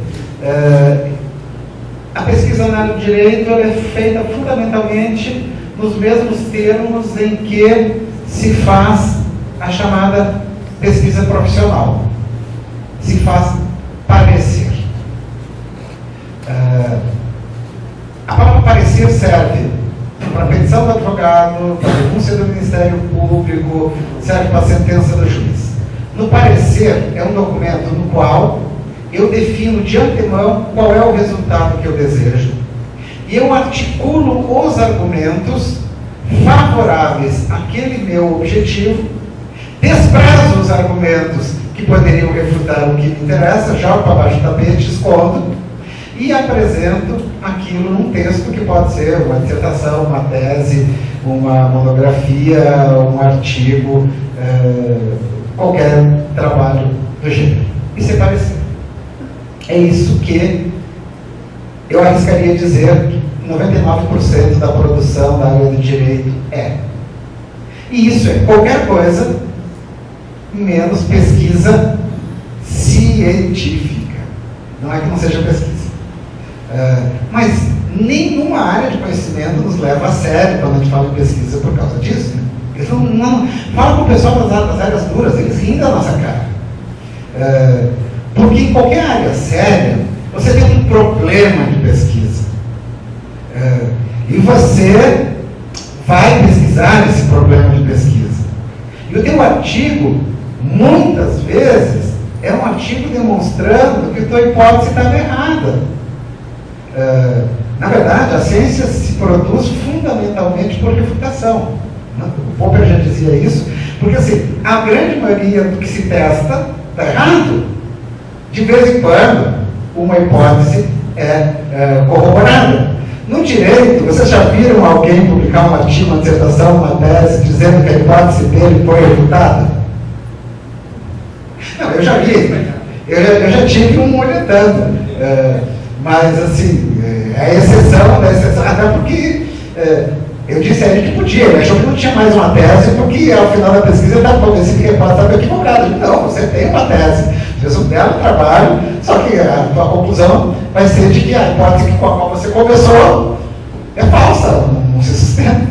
A pesquisa na área do direito é feita fundamentalmente nos mesmos termos em que se faz a chamada pesquisa profissional. Se faz parecer. A palavra parecer serve para a petição do advogado, para a denúncia do Ministério Público, serve para a sentença do juiz. No parecer, é um documento no qual eu defino de antemão qual é o resultado que eu desejo e eu articulo os argumentos favoráveis àquele meu objetivo, desprezo os argumentos que poderiam refutar o que me interessa, jogo para baixo do tapete, escondo e apresento aquilo num texto que pode ser uma dissertação, uma tese, uma monografia, um artigo, qualquer trabalho do gênero. Isso é parecer. É isso que eu arriscaria dizer que 99% da produção da área do direito é. E isso é qualquer coisa menos pesquisa científica. Não é que não seja pesquisa. Mas nenhuma área de conhecimento nos leva a sério quando a gente fala em pesquisa por causa disso. Né? Eles não falam com o pessoal das áreas duras, eles riem da nossa cara. Porque em qualquer área séria, você tem um problema de pesquisa. E você vai pesquisar esse problema de pesquisa. E o teu artigo, muitas vezes, é um artigo demonstrando que a tua hipótese estava errada. Na verdade, a ciência se produz fundamentalmente por refutação. O Popper já dizia isso, porque assim, a grande maioria do que se testa está errado. De vez em quando, uma hipótese é corroborada. No direito, vocês já viram alguém publicar um artigo, uma dissertação, uma tese, dizendo que a hipótese dele foi refutada? Não, eu já vi. Eu já tive um olhando. Mas, assim, é a exceção da exceção. Até porque eu disse a ele que podia. Ele achou que não tinha mais uma tese, porque ao final da pesquisa ele estava convencido que a hipótese estava equivocada. Não, você tem uma tese. Fez um belo trabalho, só que a tua conclusão vai ser de que a hipótese com a qual você começou é falsa, não se sustenta.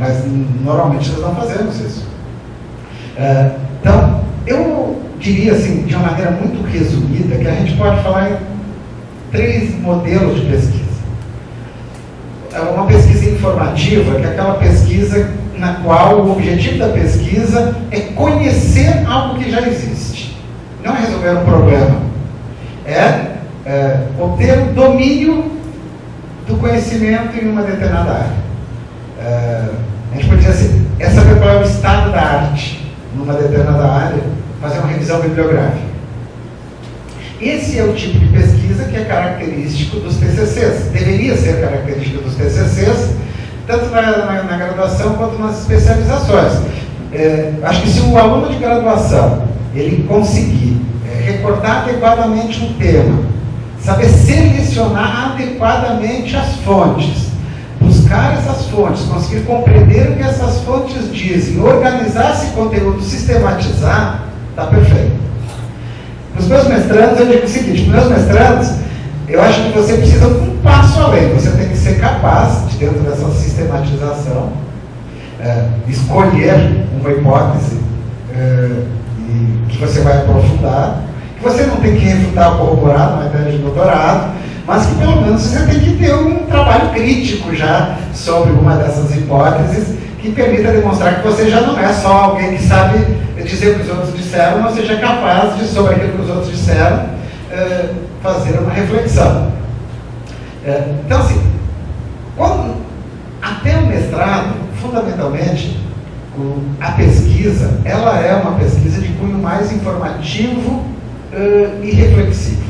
Mas normalmente nós não fazemos isso. Então, eu diria assim, de uma maneira muito resumida, que a gente pode falar em 3 modelos de pesquisa. Uma pesquisa informativa, que é aquela pesquisa na qual o objetivo da pesquisa é conhecer algo que já existe. Não é resolver um problema. É obter o domínio do conhecimento em uma determinada área. A gente pode dizer assim, saber qual é o estado da arte numa determinada área, fazer uma revisão bibliográfica. Esse é o tipo de pesquisa que é característico dos TCCs. Deveria ser característico dos TCCs, tanto na graduação quanto nas especializações. Acho que se o aluno de graduação ele conseguir recordar adequadamente um tema, saber selecionar adequadamente as fontes, buscar essas fontes, conseguir compreender o que essas fontes dizem, organizar esse conteúdo, sistematizar, está perfeito. Para os meus mestrandos, eu digo o seguinte: para os meus mestrandos, eu acho que você precisa de um passo além. Você tem que ser capaz, de dentro dessa sistematização, escolher uma hipótese que você vai aprofundar, que você não tem que refutar ou corroborar na matéria de doutorado, mas que pelo menos você tem que ter um trabalho crítico já sobre uma dessas hipóteses que permita demonstrar que você já não é só alguém que sabe dizer o que os outros disseram, mas seja capaz de, sobre aquilo que os outros disseram, fazer uma reflexão. Então, assim, até o mestrado, fundamentalmente, a pesquisa, ela é uma pesquisa de cunho mais informativo e reflexivo.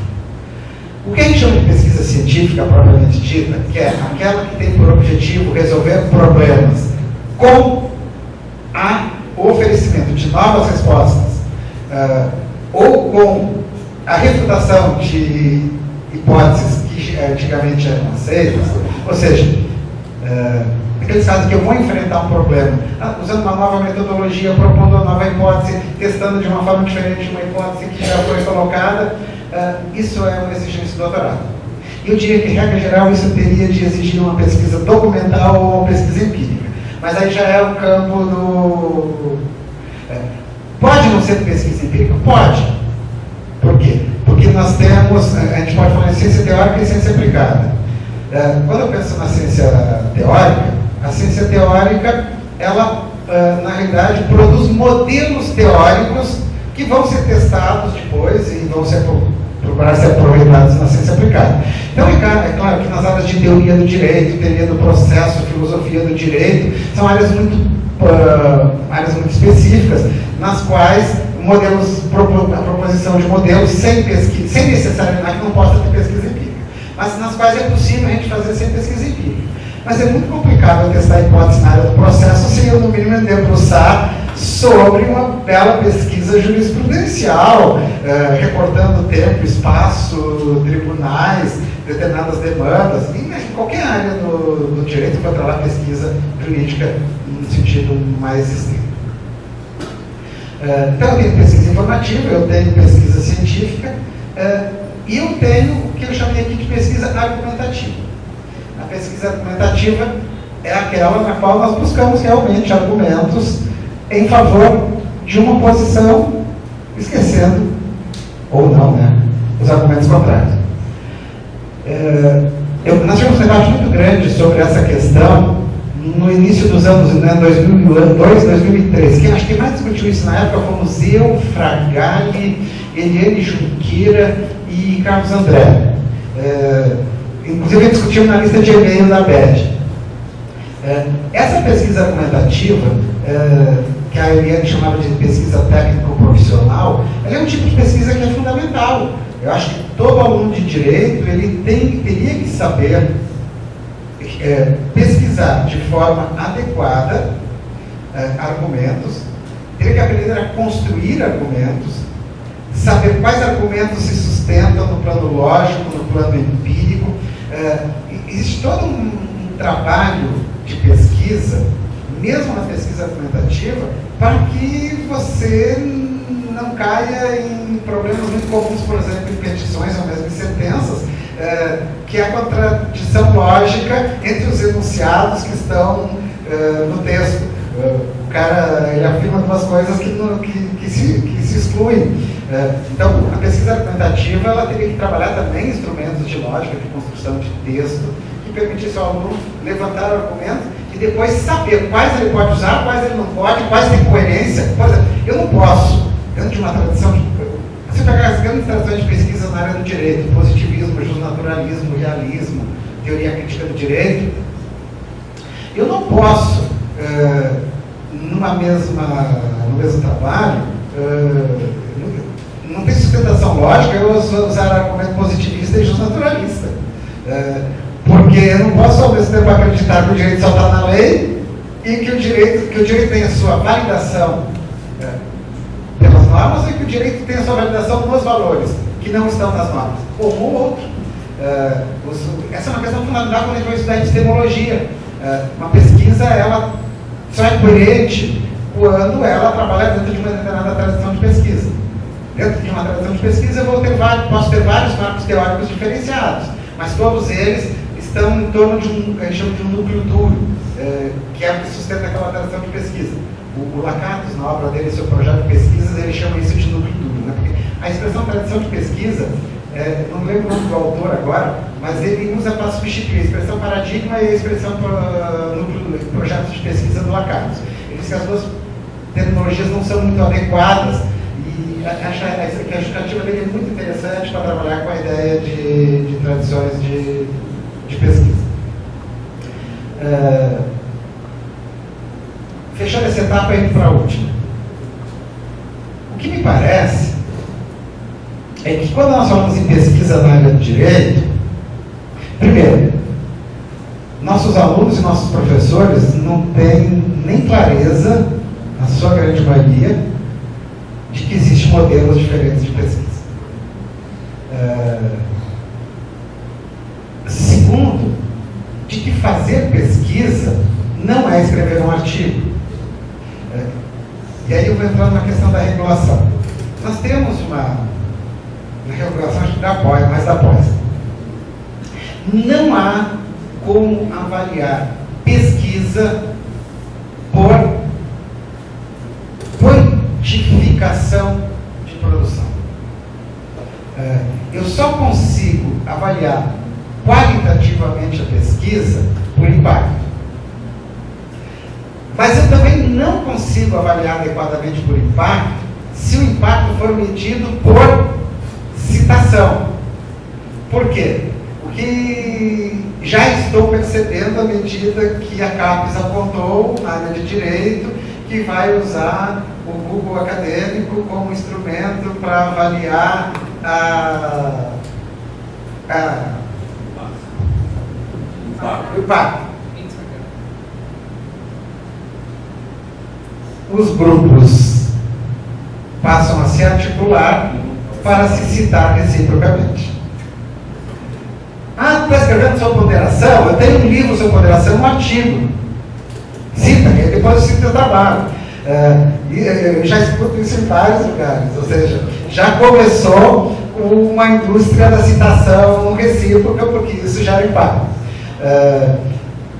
O que a gente chama de pesquisa científica, propriamente dita, que é aquela que tem por objetivo resolver problemas com o oferecimento de novas respostas, ou com a refutação de hipóteses que antigamente eram aceitas, ou seja, naqueles casos que eu vou enfrentar um problema, usando uma nova metodologia, propondo uma nova hipótese, testando de uma forma diferente uma hipótese que já foi colocada, isso é uma exigência do doutorado. Eu diria que, em regra geral, isso teria de exigir uma pesquisa documental ou uma pesquisa empírica. Mas aí já é o campo do... Pode não ser pesquisa empírica? Pode. Por quê? Porque nós temos, a gente pode falar em ciência teórica e ciência aplicada. Quando eu penso na ciência teórica, a ciência teórica, ela, na realidade, produz modelos teóricos que vão ser testados depois e vão procurar ser aproveitados na ciência aplicada. Então, é claro que nas áreas de teoria do direito, teoria do processo, filosofia do direito, são áreas muito específicas, nas quais a proposição de modelos sem pesquisa, sem necessariamente que não possa ter pesquisa empírica, mas nas quais é possível a gente fazer sem pesquisa empírica. Mas é muito complicado eu testar a hipótese na área do processo sem eu, no mínimo, me debruçar sobre uma bela pesquisa jurisprudencial, reportando tempo, espaço, tribunais, determinadas demandas, em qualquer área do direito encontrar pesquisa jurídica no sentido mais estrito. Então, eu tenho pesquisa informativa, eu tenho pesquisa científica, e eu tenho o que eu chamei aqui de pesquisa argumentativa. A pesquisa argumentativa é aquela na qual nós buscamos realmente argumentos em favor de uma posição, esquecendo, ou não, os argumentos contrários. Nós tivemos um debate muito grande sobre essa questão no início dos anos 2002, 2003. Quem acho que mais discutiu isso na época fomos eu, Fragali, Eliane Junqueira e Carlos André. Inclusive, discutimos na lista de e-mail da BED. Essa pesquisa argumentativa, que a Eliane chamava de pesquisa técnico-profissional, ela é um tipo de pesquisa que é fundamental. Eu acho que todo aluno de direito ele teria que saber pesquisar de forma adequada argumentos, teria que aprender a construir argumentos, saber quais argumentos se sustentam no plano lógico, no plano empírico. Existe todo um trabalho de pesquisa, mesmo na pesquisa argumentativa, para que você não caia em problemas muito comuns, por exemplo, em petições ou mesmo em sentenças, que é a contradição lógica entre os enunciados que estão no texto. O cara ele afirma duas coisas que se excluem. Então, a pesquisa argumentativa ela teria que trabalhar também instrumentos de lógica, de construção de texto, que permitisse ao aluno levantar argumentos e depois saber quais ele pode usar, quais ele não pode, quais têm coerência. Por exemplo, eu não posso, dentro de uma tradição de... Se pegar as grandes tradições de pesquisa na área do direito, positivismo, justnaturalismo, realismo, teoria crítica do direito, eu não posso, no mesmo trabalho, não tem sustentação lógica eu usar argumento positivista e justnaturalista. Porque eu não posso, ao mesmo tempo, acreditar que o direito só está na lei e que o direito tem a sua validação pelas normas e que o direito tem a sua validação nos valores, que não estão nas normas, ou um ou outro. Essa é uma questão fundamental quando a gente vai estudar epistemologia. Uma pesquisa, ela só é coerente quando ela trabalha dentro de uma determinada tradição de pesquisa. Dentro de uma tradição de pesquisa, eu posso ter vários marcos teóricos diferenciados, mas todos eles estão em torno de a gente chama de um núcleo duro, que é o que sustenta aquela tradição de pesquisa. O Lakatos, na obra dele, seu projeto de pesquisas, ele chama isso de núcleo duro, né? Porque a expressão tradição de pesquisa, não lembro o nome do autor agora, mas ele usa para substituir a expressão paradigma e a expressão projeto de pesquisa do Lakatos. Ele diz que as duas terminologias não são muito adequadas e acho que a justificativa dele é muito interessante para trabalhar com a ideia de tradições de pesquisa. Fechando essa etapa, indo para a última. O que me parece é que quando nós falamos em pesquisa na área do direito, primeiro, nossos alunos e nossos professores não têm nem clareza, na sua grande maioria, de que existem modelos diferentes de pesquisa. Segundo, de que fazer pesquisa não é escrever um artigo. E aí eu vou entrar na questão da regulação. Nós temos uma regulação, acho que da pós, mas da pós. Não há como avaliar pesquisa por quantificação de produção. Eu só consigo avaliar qualitativamente a pesquisa por impacto. Mas eu também não consigo avaliar adequadamente por impacto se o impacto for medido por citação. Por quê? O que já estou percebendo à medida que a CAPES apontou na área de direito que vai usar o Google Acadêmico como instrumento para avaliar o impacto. Os grupos passam a se articular para se citar reciprocamente. Ah, está escrevendo sobre ponderação? Eu tenho um livro sobre ponderação, um artigo. Cita, e depois eu cito o trabalho. Eu já escuto isso em vários lugares, ou seja, já começou uma indústria da citação recíproca, porque isso gera impacto.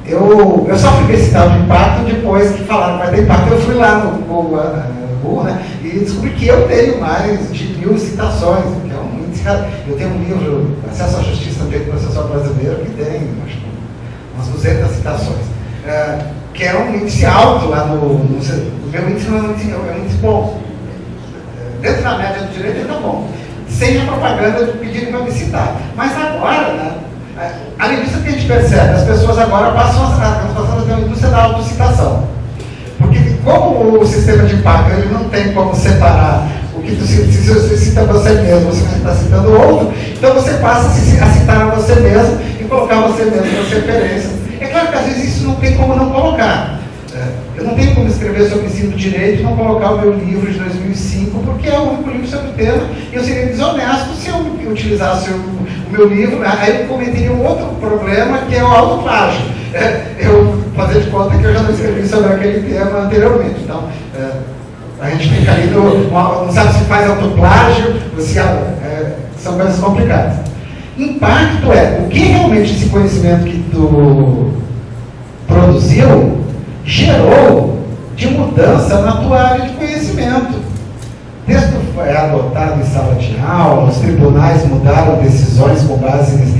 Eu só fui ver esse tal de impacto depois que falaram que vai ter impacto. Eu fui lá no Google, né, e descobri que eu tenho mais de 1000 citações, que é um índice. Eu tenho um livro, Acesso à Justiça no Direito Processual Brasileiro, que tem umas 200 citações, que é um índice alto lá no meu índice não é um índice bom. Dentro da média do direito ele está bom, sem a propaganda de pedirem para me citar. Mas agora, né, além disso, que a gente percebe, as pessoas agora passam a ter uma indústria da autocitação. Porque como o sistema de impacto ele não tem como separar o que tu cita você mesmo, você está citando o outro, então você passa a citar a você mesmo e colocar você mesmo nas referências. É claro que às vezes isso não tem como não colocar. Eu não tenho como escrever sobre ensino de direito e não colocar o meu livro de 2005, porque é o único livro sobre o tema, e eu seria desonesto se eu utilizasse o meu livro. Aí eu cometeria um outro problema, que é o autoplágio. Eu fazer de conta que eu já não escrevi sobre aquele tema anteriormente. Então, a gente fica ali, não sabe se faz autoplágio, são coisas complicadas. Impacto é o que realmente esse conhecimento que tu produziu gerou de mudança na tua área de conhecimento. O texto foi adotado em sala de aula, os tribunais mudaram decisões com base nisso.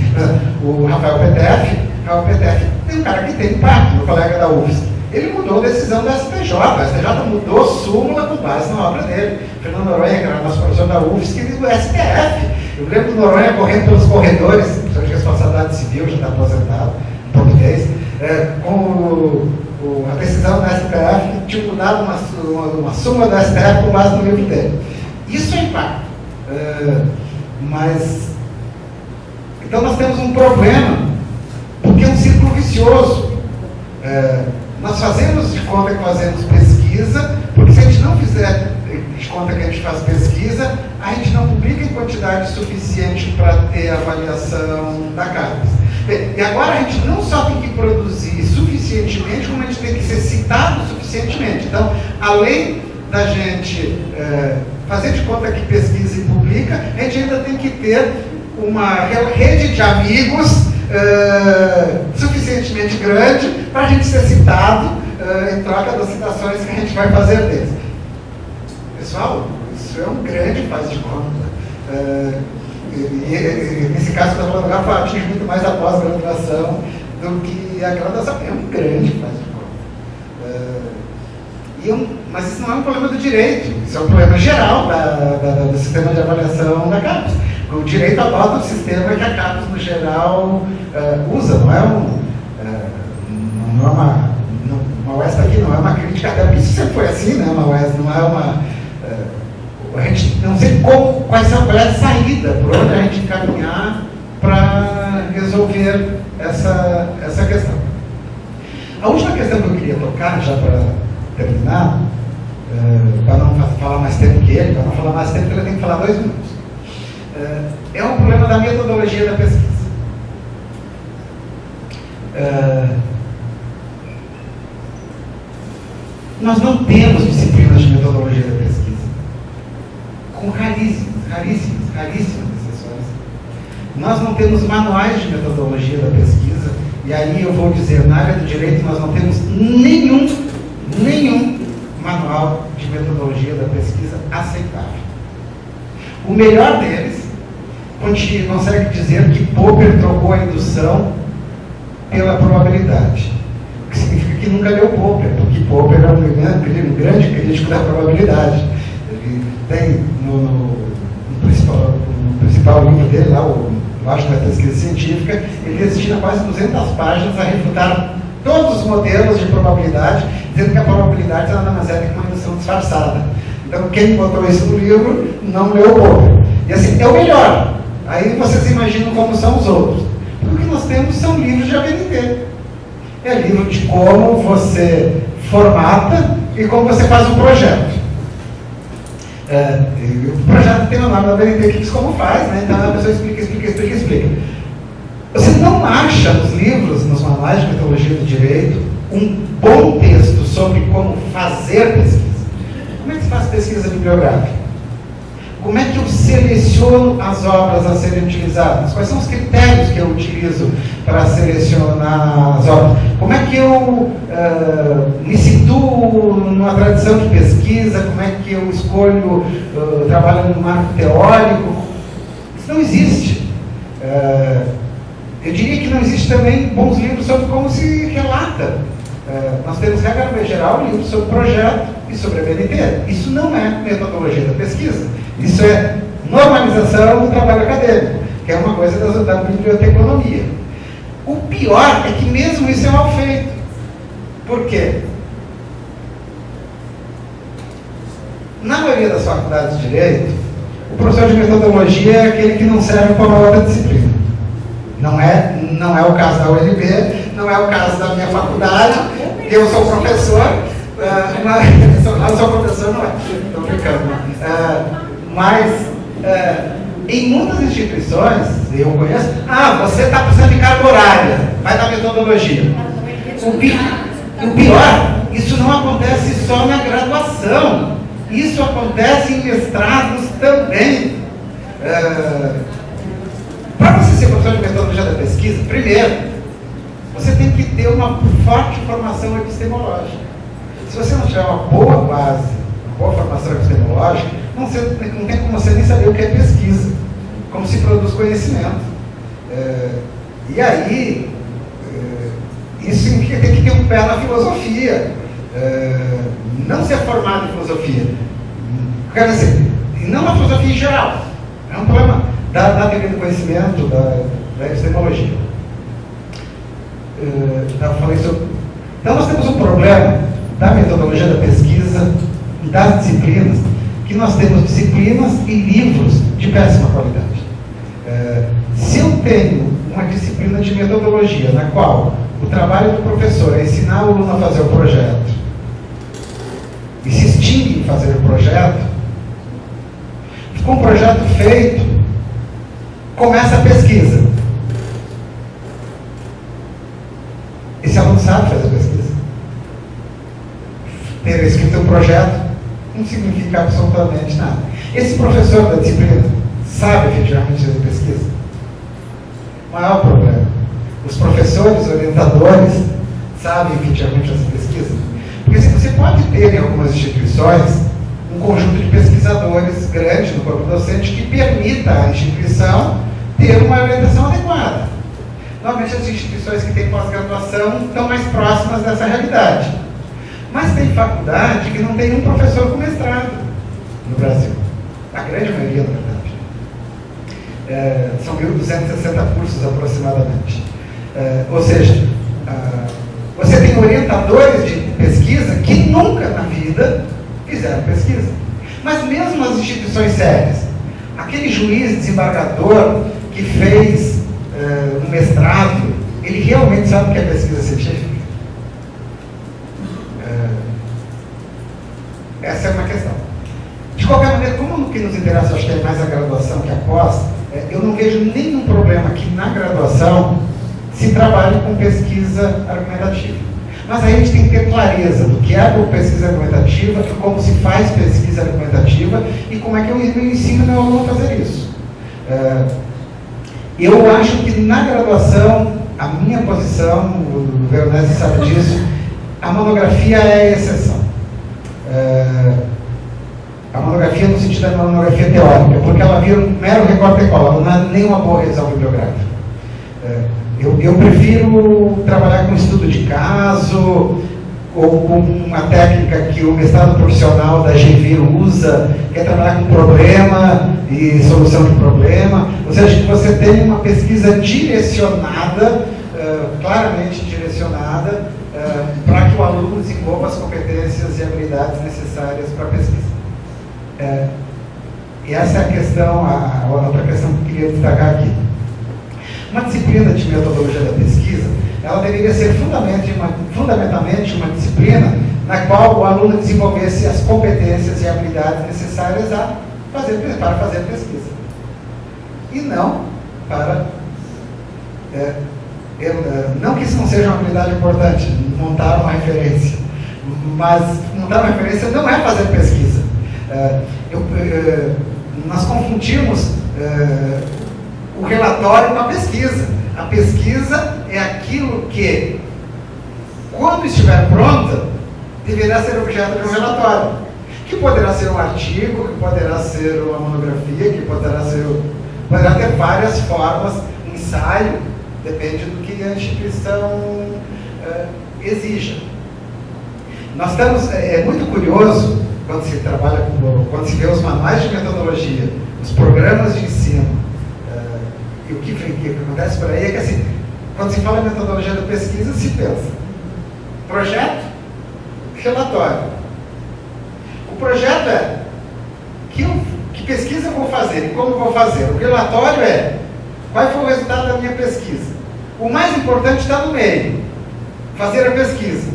O Rafael Petef tem um cara que tem impacto, meu colega da UFSC. Ele mudou a decisão do STJ. O STJ mudou súmula com base na obra dele. Fernando Noronha, que era nosso professor da UFSC, e do STF. Eu lembro do Noronha correndo pelos corredores, professor de responsabilidade civil, já está aposentado, em português, com a decisão da STF, tinha mudado uma súmula da STF com base no livro dele. Isso é impacto. Mas, então nós temos um problema, porque é um círculo vicioso. Nós fazemos de conta que fazemos pesquisa, porque se a gente não fizer de conta que a gente faz pesquisa, a gente não publica em quantidade suficiente para ter avaliação da CAPES. E agora a gente não só tem que produzir suficientemente, como a gente tem que ser citado suficientemente. Então, além da gente fazer de conta que pesquisa e publica, a gente ainda tem que ter uma rede de amigos suficientemente grande para a gente ser citado em troca das citações que a gente vai fazer deles. Pessoal, isso é um grande faz de conta. Nesse caso, eu estou falando agora, atinge muito mais a pós-graduação do que a graduação. É um grande faz de conta. Mas isso não é um problema do direito, isso é um problema geral do sistema de avaliação da CAPES. O direito adota o sistema que a CAPES, no geral, usa, não é uma UES aqui, não é uma crítica, até porque isso sempre foi assim, né? Uma UES não é uma... a gente não sei qual é a saída, por onde a gente encaminhar para resolver essa questão. A última questão que eu queria tocar, já para terminar, para não falar mais tempo que ele, para não falar mais tempo que ele tem que falar 2 minutos, é um problema da metodologia da pesquisa. Nós não temos disciplinas de metodologia da pesquisa, com raríssimas exceções. Nós não temos manuais de metodologia da pesquisa, e aí eu vou dizer, na área do direito nós não temos nenhum manual de metodologia da pesquisa aceitável. O melhor deles consegue dizer que Popper trocou a indução pela probabilidade, o que significa que nunca leu Popper, porque Popper era um grande crítico da probabilidade. tem no principal livro dele, lá, o Lógica da Pesquisa Científica, ele destina quase 200 páginas a refutar todos os modelos de probabilidade, dizendo que a probabilidade nada mais é do que uma indução disfarçada. Então, quem botou isso no livro não leu pouco. E assim, é o melhor. Aí vocês imaginam como são os outros. O que nós temos são livros de ABNT. É livro de como você formata e como você faz um projeto. O projeto tem o nome da ABNT que diz como faz, né? Então a pessoa explica. Você não acha nos livros, nos manuais de metodologia do direito, um bom texto sobre como fazer pesquisa. Como é que se faz pesquisa bibliográfica? Como é que eu seleciono as obras a serem utilizadas? Quais são os critérios que eu utilizo para selecionar as obras? Como é que eu me situo numa tradição de pesquisa? Como é que eu escolho, trabalho no marco teórico? Isso não existe. Eu diria que não existe também bons livros sobre como se relata. Nós temos, regra geral, livros sobre projeto e sobre a BNT. Isso não é metodologia da pesquisa. Isso é normalização do trabalho acadêmico, que é uma coisa da biblioteconomia. O pior é que mesmo isso é mal feito. Por quê? Na maioria das faculdades de Direito, o professor de metodologia é aquele que não serve para uma outra disciplina. Não é o caso da UNB, não é o caso da minha faculdade. Eu sou professor, eu sou professor, não é? Estou brincando. Mas, em muitas instituições, eu conheço, você está precisando de carga horária, vai dar metodologia. O pior, isso não acontece só na graduação, isso acontece em mestrados também. Para você ser professor de metodologia da pesquisa, primeiro, você tem que ter uma forte formação epistemológica. Se você não tiver uma boa base, uma boa formação epistemológica, não tem como você nem saber o que é pesquisa, como se produz conhecimento. E aí, isso significa que tem que ter um pé na filosofia, não ser formado em filosofia. Quer dizer, não na filosofia em geral, é um problema da teoria do conhecimento, da epistemologia. Então nós temos um problema da metodologia da pesquisa e das disciplinas, que nós temos disciplinas e livros de péssima qualidade. Se eu tenho uma disciplina de metodologia na qual o trabalho do professor é ensinar o aluno a fazer o projeto e se extingue em fazer o projeto, com o projeto feito, começa a pesquisa. Esse aluno sabe fazer pesquisa. Ter escrito um projeto não significa absolutamente nada. Esse professor da disciplina sabe efetivamente fazer pesquisa? Maior problema. Os professores, orientadores, sabem efetivamente fazer pesquisa? Porque assim, você pode ter em algumas instituições um conjunto de pesquisadores grande no corpo docente que permita à instituição ter uma orientação adequada. Normalmente as instituições que têm pós-graduação estão mais próximas dessa realidade. Mas tem faculdade que não tem um professor com mestrado no Brasil. A grande maioria, na verdade. São 1.260 cursos aproximadamente. Ou seja, você tem orientadores de pesquisa que nunca na vida fizeram pesquisa. Mas mesmo as instituições sérias, aquele juiz desembargador que fez um mestrado, ele realmente sabe o que é pesquisa científica? Essa é uma questão. De qualquer maneira, como o que nos interessa, acho que é mais a graduação que a pós, eu não vejo nenhum problema que na graduação se trabalhe com pesquisa argumentativa. Mas aí a gente tem que ter clareza do que é a pesquisa argumentativa, de como se faz pesquisa argumentativa e como é que eu ensino meu aluno a fazer isso. Eu acho que na graduação, a minha posição, o Veronese sabe disso, a monografia é a exceção. A monografia no sentido da monografia teórica, porque ela vira um mero recorte e cola, não é nem uma boa revisão bibliográfica. Eu prefiro trabalhar com estudo de caso, ou com uma técnica que o mestrado profissional da GV usa, que é trabalhar com problema e solução de problema, ou seja, que você tem uma pesquisa direcionada, claramente direcionada, para que o aluno desenvolva as competências e habilidades necessárias para a pesquisa. E essa é a questão, a outra questão que eu queria destacar aqui. Uma disciplina de metodologia da pesquisa, ela deveria ser fundamentalmente uma disciplina na qual o aluno desenvolvesse as competências e habilidades necessárias para fazer pesquisa. E não para... não que isso não seja uma habilidade importante, montar uma referência, mas montar uma referência não é fazer pesquisa. Nós confundimos o relatório com a pesquisa. A pesquisa é aquilo que, quando estiver pronta, deverá ser objeto de um relatório, que poderá ser um artigo, que poderá ser uma monografia, que poderá ter várias formas, ensaio, depende do que a instituição exija. Nós estamos, é muito curioso, quando se trabalha, quando se vê os manuais de metodologia, os programas de ensino, e o que acontece por aí é que, assim, quando se fala em metodologia da pesquisa, se pensa projeto, relatório. O projeto é que pesquisa eu vou fazer e como eu vou fazer. O relatório é qual foi o resultado da minha pesquisa. O mais importante está no meio, fazer a pesquisa.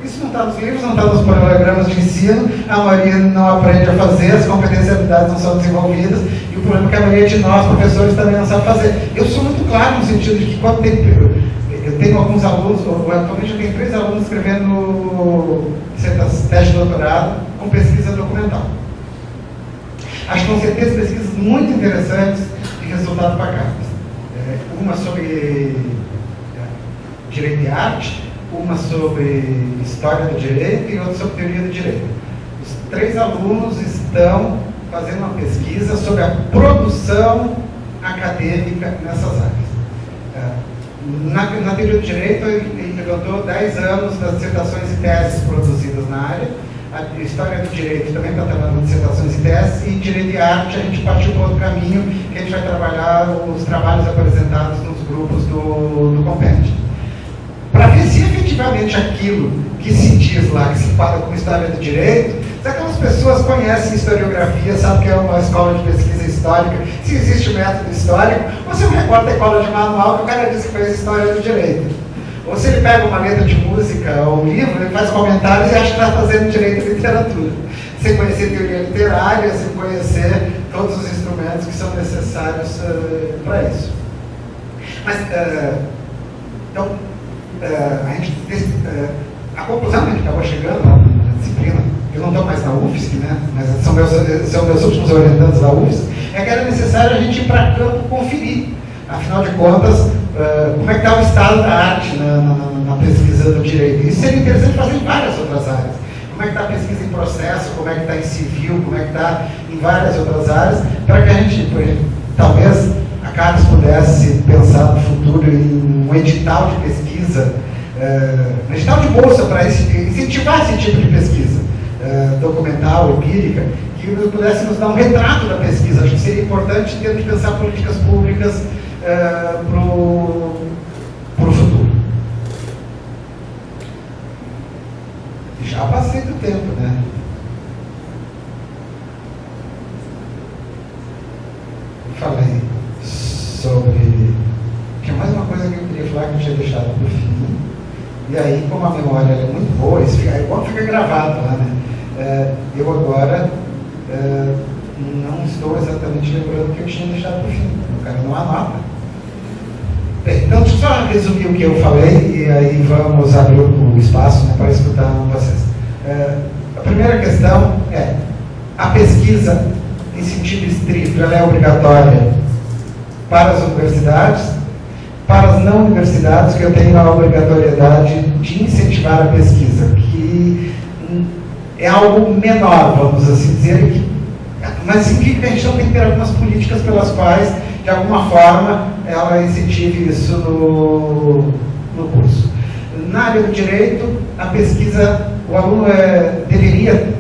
Isso não está nos livros, não está nos programas de ensino, a maioria não aprende a fazer, as competências e habilidades não são desenvolvidas, e o problema é que a maioria de nós, professores, também não sabe fazer. Eu sou muito claro no sentido de que quando eu tenho alguns alunos, atualmente eu tenho 3 alunos escrevendo teste de doutorado com pesquisa documental. Acho que vão ser 3 pesquisas muito interessantes de resultados bacanas. Uma sobre direito e arte, uma sobre história do direito e outra sobre teoria do direito. Os 3 alunos estão fazendo uma pesquisa sobre a produção acadêmica nessas áreas. Na teoria do direito, ele levantou 10 anos das dissertações e teses produzidas na área. A história do direito também está trabalhando dissertações e teses, e direito e arte a gente partiu para outro caminho, que a gente vai trabalhar os trabalhos apresentados nos grupos do compêndio. Para ver se efetivamente aquilo que se diz lá, que se enquadra como história do direito, se aquelas pessoas conhecem historiografia, sabem que é uma escola de pesquisa histórica, se existe método histórico, ou se um repórter cola de manual que o cara diz que fez história do direito. Ou se ele pega uma letra de música ou um livro, ele faz comentários e acha que está fazendo direito e literatura. Sem conhecer teoria literária, sem conhecer todos os instrumentos que são necessários para isso. Mas, então, a conclusão que a gente acabou chegando na disciplina, eu não estou mais na UFSC, né, mas são meus últimos orientantes da UFSC, é que era necessário a gente ir para campo conferir, afinal de contas, como é que está o estado da arte na pesquisa do direito. Isso seria interessante fazer em várias outras áreas. Como é que está a pesquisa em processo, como é que está em civil, como é que está em várias outras áreas, para que a gente, talvez, a CAPES pudesse pensar no futuro em um edital de pesquisa, um edital de bolsa para incentivar esse tipo de pesquisa, documental, empírica, que pudesse nos dar um retrato da pesquisa. Acho que seria importante ter de pensar políticas públicas para o futuro. Já passei do tempo, né? Eu falei sobre... Tinha mais uma coisa que eu queria falar que eu tinha deixado para o fim. E aí, como a memória é muito boa, isso fica gravado lá, né? Eu agora não estou exatamente lembrando o que eu tinha deixado para o fim. O cara não anota. Bem, então, deixa eu só resumir o que eu falei e aí vamos abrir o espaço, né, para escutar vocês. A primeira questão é: a pesquisa, em sentido estrito, ela é obrigatória para as universidades, para as não universidades, que eu tenho a obrigatoriedade de incentivar a pesquisa, que é algo menor, vamos assim dizer, mas significa que a gente não tem que ter algumas políticas pelas quais, de alguma forma, ela incentive isso no curso. Na área do direito, a pesquisa, o aluno deveria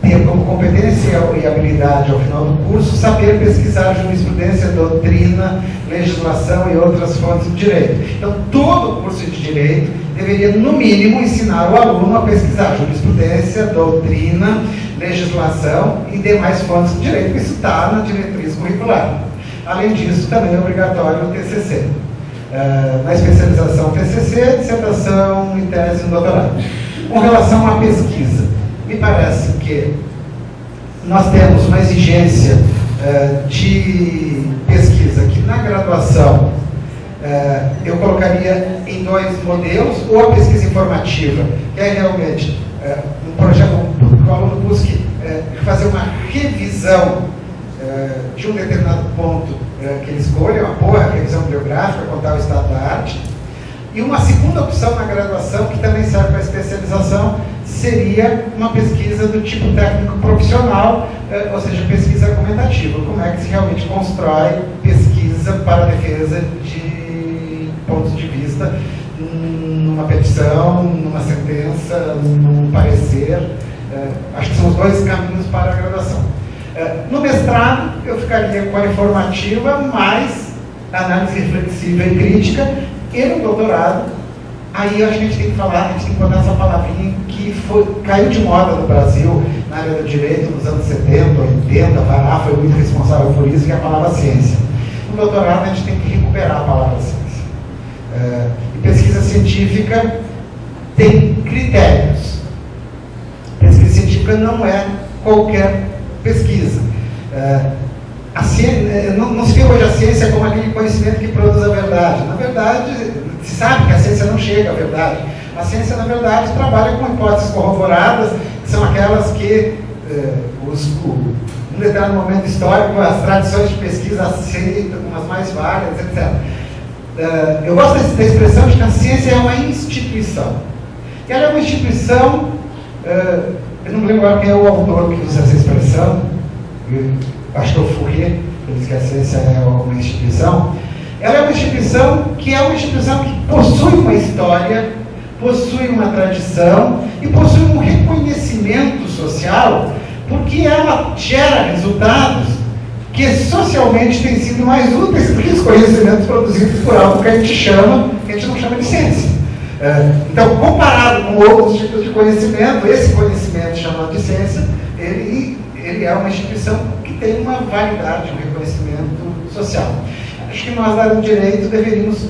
ter como competência e habilidade ao final do curso saber pesquisar jurisprudência, doutrina, legislação e outras fontes de direito. Então, todo curso de direito deveria, no mínimo, ensinar o aluno a pesquisar jurisprudência, doutrina, legislação e demais fontes de direito. Isso está na diretriz curricular. Além disso, também é obrigatório o TCC. Na especialização TCC, dissertação e tese no doutorado. Com relação à pesquisa, me parece que nós temos uma exigência de pesquisa que na graduação eu colocaria em 2 modelos, ou a pesquisa informativa, que é realmente um projeto que o aluno busque fazer uma revisão de um determinado ponto que ele escolha, uma boa revisão bibliográfica, contar o estado da arte. E uma segunda opção na graduação, que também serve para a especialização, seria uma pesquisa do tipo técnico profissional, ou seja, pesquisa argumentativa. Como é que se realmente constrói pesquisa para a defesa de pontos de vista numa petição, numa sentença, num parecer. Acho que são os 2 caminhos para a graduação. No mestrado, eu ficaria com a informativa, mais análise reflexiva e crítica. E no doutorado, aí eu acho que a gente tem que falar, a gente tem que botar essa palavrinha que caiu de moda no Brasil, na área do direito, nos anos 70, 80, Vará foi muito responsável por isso, que é a palavra ciência. No doutorado, a gente tem que recuperar a palavra ciência. E pesquisa científica tem critérios. Pesquisa científica não é qualquer pesquisa. A ciência, não se vê hoje a ciência como aquele conhecimento que produz a verdade. Na verdade, se sabe que a ciência não chega à verdade. A ciência, na verdade, trabalha com hipóteses corroboradas, que são aquelas que, num determinado momento histórico, as tradições de pesquisa aceitam, umas mais válidas, etc. Eu gosto da expressão de que a ciência é uma instituição. E ela é uma instituição, eu não me lembro agora quem é o autor que usa essa expressão, acho que é o Fourier, ele diz que a ciência é uma instituição. Ela é uma instituição que possui uma história, possui uma tradição e possui um reconhecimento social, porque ela gera resultados que socialmente têm sido mais úteis do que os conhecimentos produzidos por algo que a gente não chama de ciência. Então, comparado com outros tipos de conhecimento, esse conhecimento chamado de ciência, ele é uma instituição que tem uma validade, um reconhecimento social. Acho que nós, da área do direito, deveríamos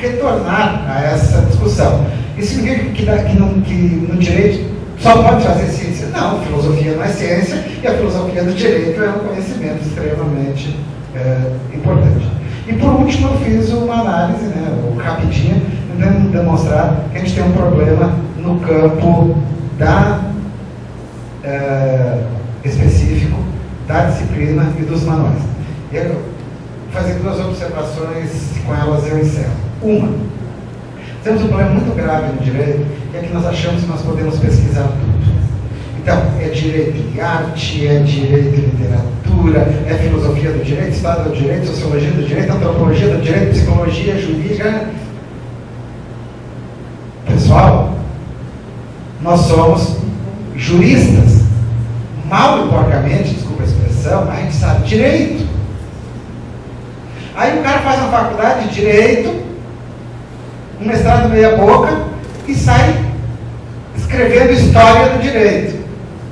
retornar a essa discussão. Isso significa que no direito só pode fazer ciência? Não, filosofia não é ciência, e a filosofia do direito é um conhecimento extremamente importante. E por último, eu fiz uma análise, rapidinha, tentando demonstrar que a gente tem um problema no campo específico da disciplina e dos manuais. Eu vou fazer 2 observações, com elas eu encerro. Uma, temos um problema muito grave no direito, que é que nós achamos que nós podemos pesquisar tudo. Então, é direito e arte, é direito e literatura, é filosofia do direito, história do direito, sociologia do direito, antropologia do direito, psicologia, jurídica. Pessoal, nós somos juristas. Mal e porcamente, desculpa a expressão, mas a gente sabe direito. Aí o cara faz uma faculdade de direito, um mestrado meia boca, e sai escrevendo história do direito.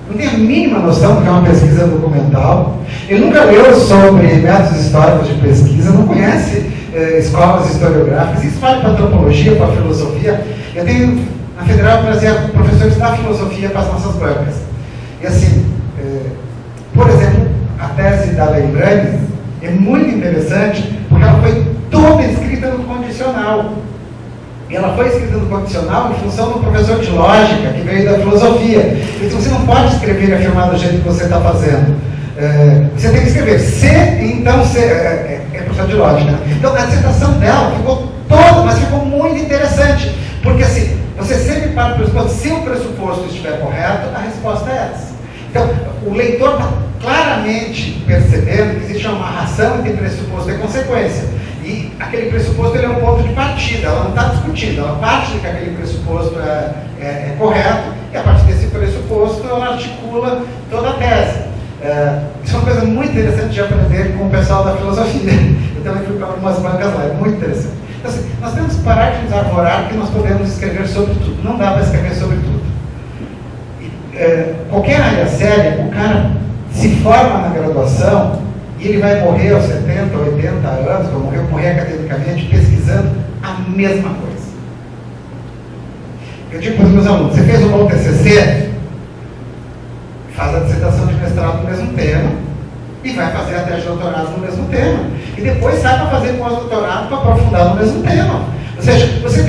Não tem a mínima noção do que é uma pesquisa documental. Ele nunca leu sobre métodos históricos de pesquisa, não conhece escolas historiográficas. Isso vale para a antropologia, para a filosofia. Eu tenho, na Federal, trazer professores da filosofia para as nossas bancas. E assim, por exemplo, a tese da Lembrani é muito interessante, porque ela foi toda escrita no condicional. E ela foi escrita no condicional em função do professor de lógica, que veio da filosofia. Ele disse, você não pode escrever e afirmar do jeito que você está fazendo. Você tem que escrever. É professor de lógica. Então, a dissertação dela ficou toda, mas ficou muito interessante. Porque assim, você sempre para o pressuposto, se o pressuposto estiver correto, a resposta é essa. Então, o leitor está claramente percebendo que existe uma amarração entre pressuposto e consequência. E aquele pressuposto ele é um ponto de partida, ela não está discutida, ela parte de que aquele pressuposto pressuposto é correto, e a partir desse pressuposto ela articula toda a tese. Isso é uma coisa muito interessante de aprender com o pessoal da filosofia. Eu também fui para algumas bancas lá, é muito interessante. Então, assim, nós temos que parar de nos arvorar que nós podemos escrever sobre tudo. Não dá para escrever sobre tudo. Qualquer área séria, o cara se forma na graduação e ele vai morrer aos 70, 80 anos, vai morrer academicamente, pesquisando a mesma coisa. Eu digo para os meus alunos, você fez um bom TCC, faz a dissertação de mestrado no mesmo tema e vai fazer a tese de doutorado no mesmo tema. E depois sai para fazer pós-doutorado para aprofundar no mesmo tema. Ou seja, você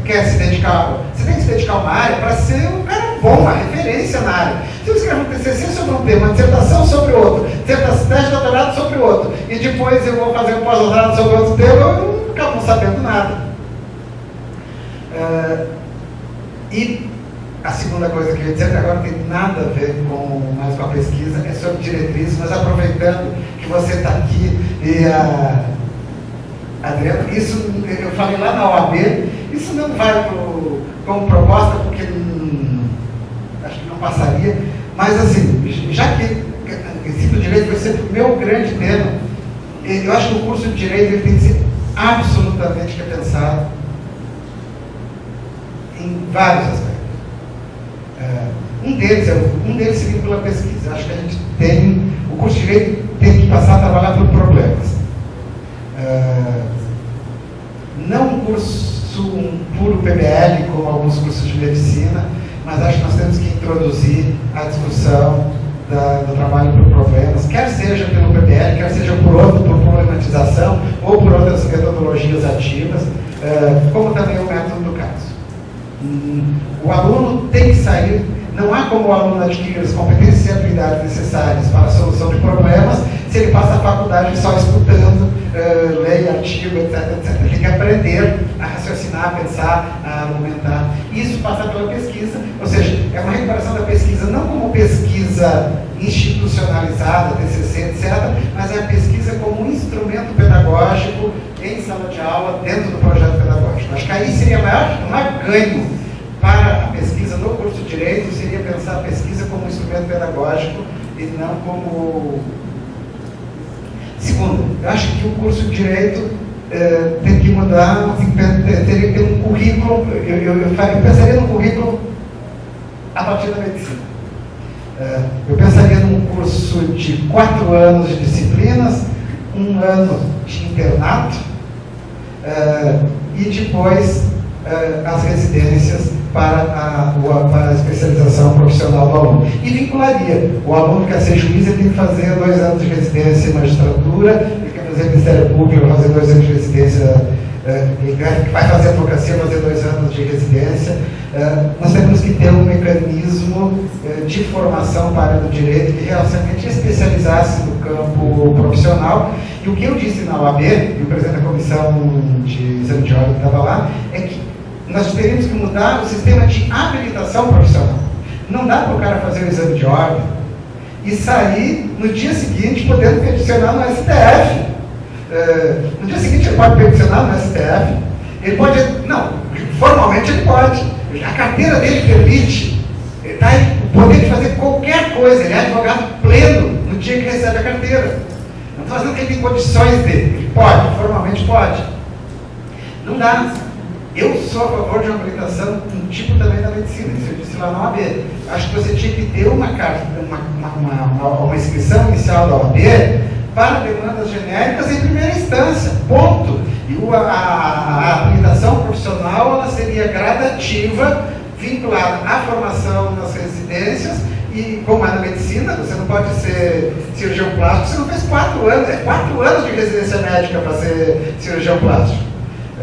quer se dedicar, você tem que se dedicar a uma área para ser um cara bom, uma referência na área. Se você escreve um TCC sobre um tema, uma dissertação sobre outro, tese de doutorado sobre outro, e depois eu vou fazer um pós-doutorado sobre outro tema, eu não acabo não sabendo nada. E a segunda coisa que eu ia dizer, que agora não tem nada a ver mais com a pesquisa, é sobre diretrizes, mas aproveitando que você está aqui e Adriano, isso eu falei lá na OAB, isso não vai como proposta, porque acho que não passaria, mas assim, já que ensino direito vai ser o meu grande tema, eu acho que o curso de direito ele tem que ser absolutamente repensado em vários aspectos. Um deles se vincula à pesquisa. Acho que a gente o curso de direito tem que passar a trabalhar por problemas. Não um puro PBL, como alguns cursos de medicina, mas acho que nós temos que introduzir a discussão do trabalho por problemas, quer seja pelo PBL, quer seja por problematização, ou por outras metodologias ativas, como também o método do caso. O aluno tem que sair, não há como o aluno adquirir as competências e habilidades necessárias para a solução de problemas se ele passa a faculdade só escutando lei, artigo, etc, etc. Ele tem que aprender a raciocinar, a pensar, a argumentar. Isso passa pela pesquisa, ou seja, é uma recuperação da pesquisa não como pesquisa institucionalizada, TCC, etc., mas é a pesquisa como um instrumento pedagógico em sala de aula, dentro do projeto pedagógico. Acho que aí seria o maior ganho para a pesquisa no curso de Direito, seria pensar a pesquisa como um instrumento pedagógico e não como... Segundo, eu acho que o curso de Direito tem que mudar, teria que ter um currículo, eu pensaria no currículo a partir da medicina. Eu pensaria num curso de 4 anos de disciplinas, 1 ano de internato, e depois as residências para a especialização profissional do aluno. E vincularia. O aluno que quer ser juiz, ele tem que fazer 2 anos de residência em magistratura, ele quer fazer Ministério Público, fazer 2 anos de residência, ele vai fazer advocacia, fazer 2 anos de residência. Nós temos que ter um mecanismo de formação para a área do direito que realmente especializasse no campo profissional. E o que eu disse na OAB, e o presidente da comissão de exame de ordem que estava lá, é que nós teríamos que mudar o sistema de habilitação profissional. Não dá para o cara fazer o exame de ordem e sair no dia seguinte podendo peticionar no STF. No dia seguinte ele pode peticionar no STF. Ele pode... Não, formalmente ele pode. A carteira dele permite o poder de fazer qualquer coisa. Ele é advogado pleno no dia que recebe a carteira. Não estou fazendo que ele tem condições dele. Ele pode, formalmente pode. Não dá. Eu sou a favor de uma habilitação, um tipo também da medicina, isso eu disse lá na OAB. Acho que você tinha que ter uma inscrição inicial da OAB para demandas genéricas em primeira instância, ponto. E a habilitação profissional ela seria gradativa, vinculada à formação nas residências, e como é na medicina, você não pode ser cirurgião plástico, você não fez 4 anos, 4 anos de residência médica para ser cirurgião plástico.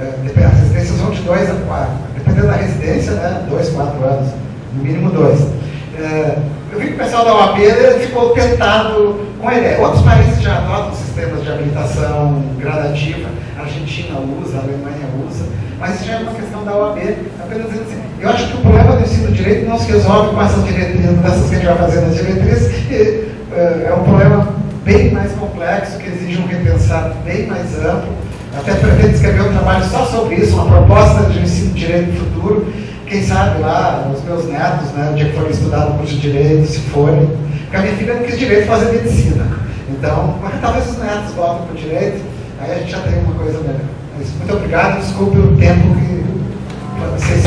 As residências vão de 2 a 4, dependendo da residência, né? 2, 4 anos, no mínimo 2. Eu vi que o pessoal da OAB ficou tentado com a ideia. Outros países já adotam sistemas de habilitação gradativa, a Argentina usa, a Alemanha usa, mas isso já é uma questão da OAB. Apenas dizendo assim, eu acho que o problema do ensino de direito não se resolve com essas diretrizes, mudanças que a gente vai fazer nas diretrizes, é um problema bem mais complexo, que exige um repensar bem mais amplo. Até pretendo escrever um trabalho só sobre isso, uma proposta de ensino de direito futuro. Quem sabe lá, os meus netos, né, o dia que forem estudar no curso de direito, se forem. Porque a minha filha não quis direito fazer medicina. Então, talvez os netos voltem para o direito, aí a gente já tem uma coisa melhor. Mas muito obrigado, desculpe o tempo que vocês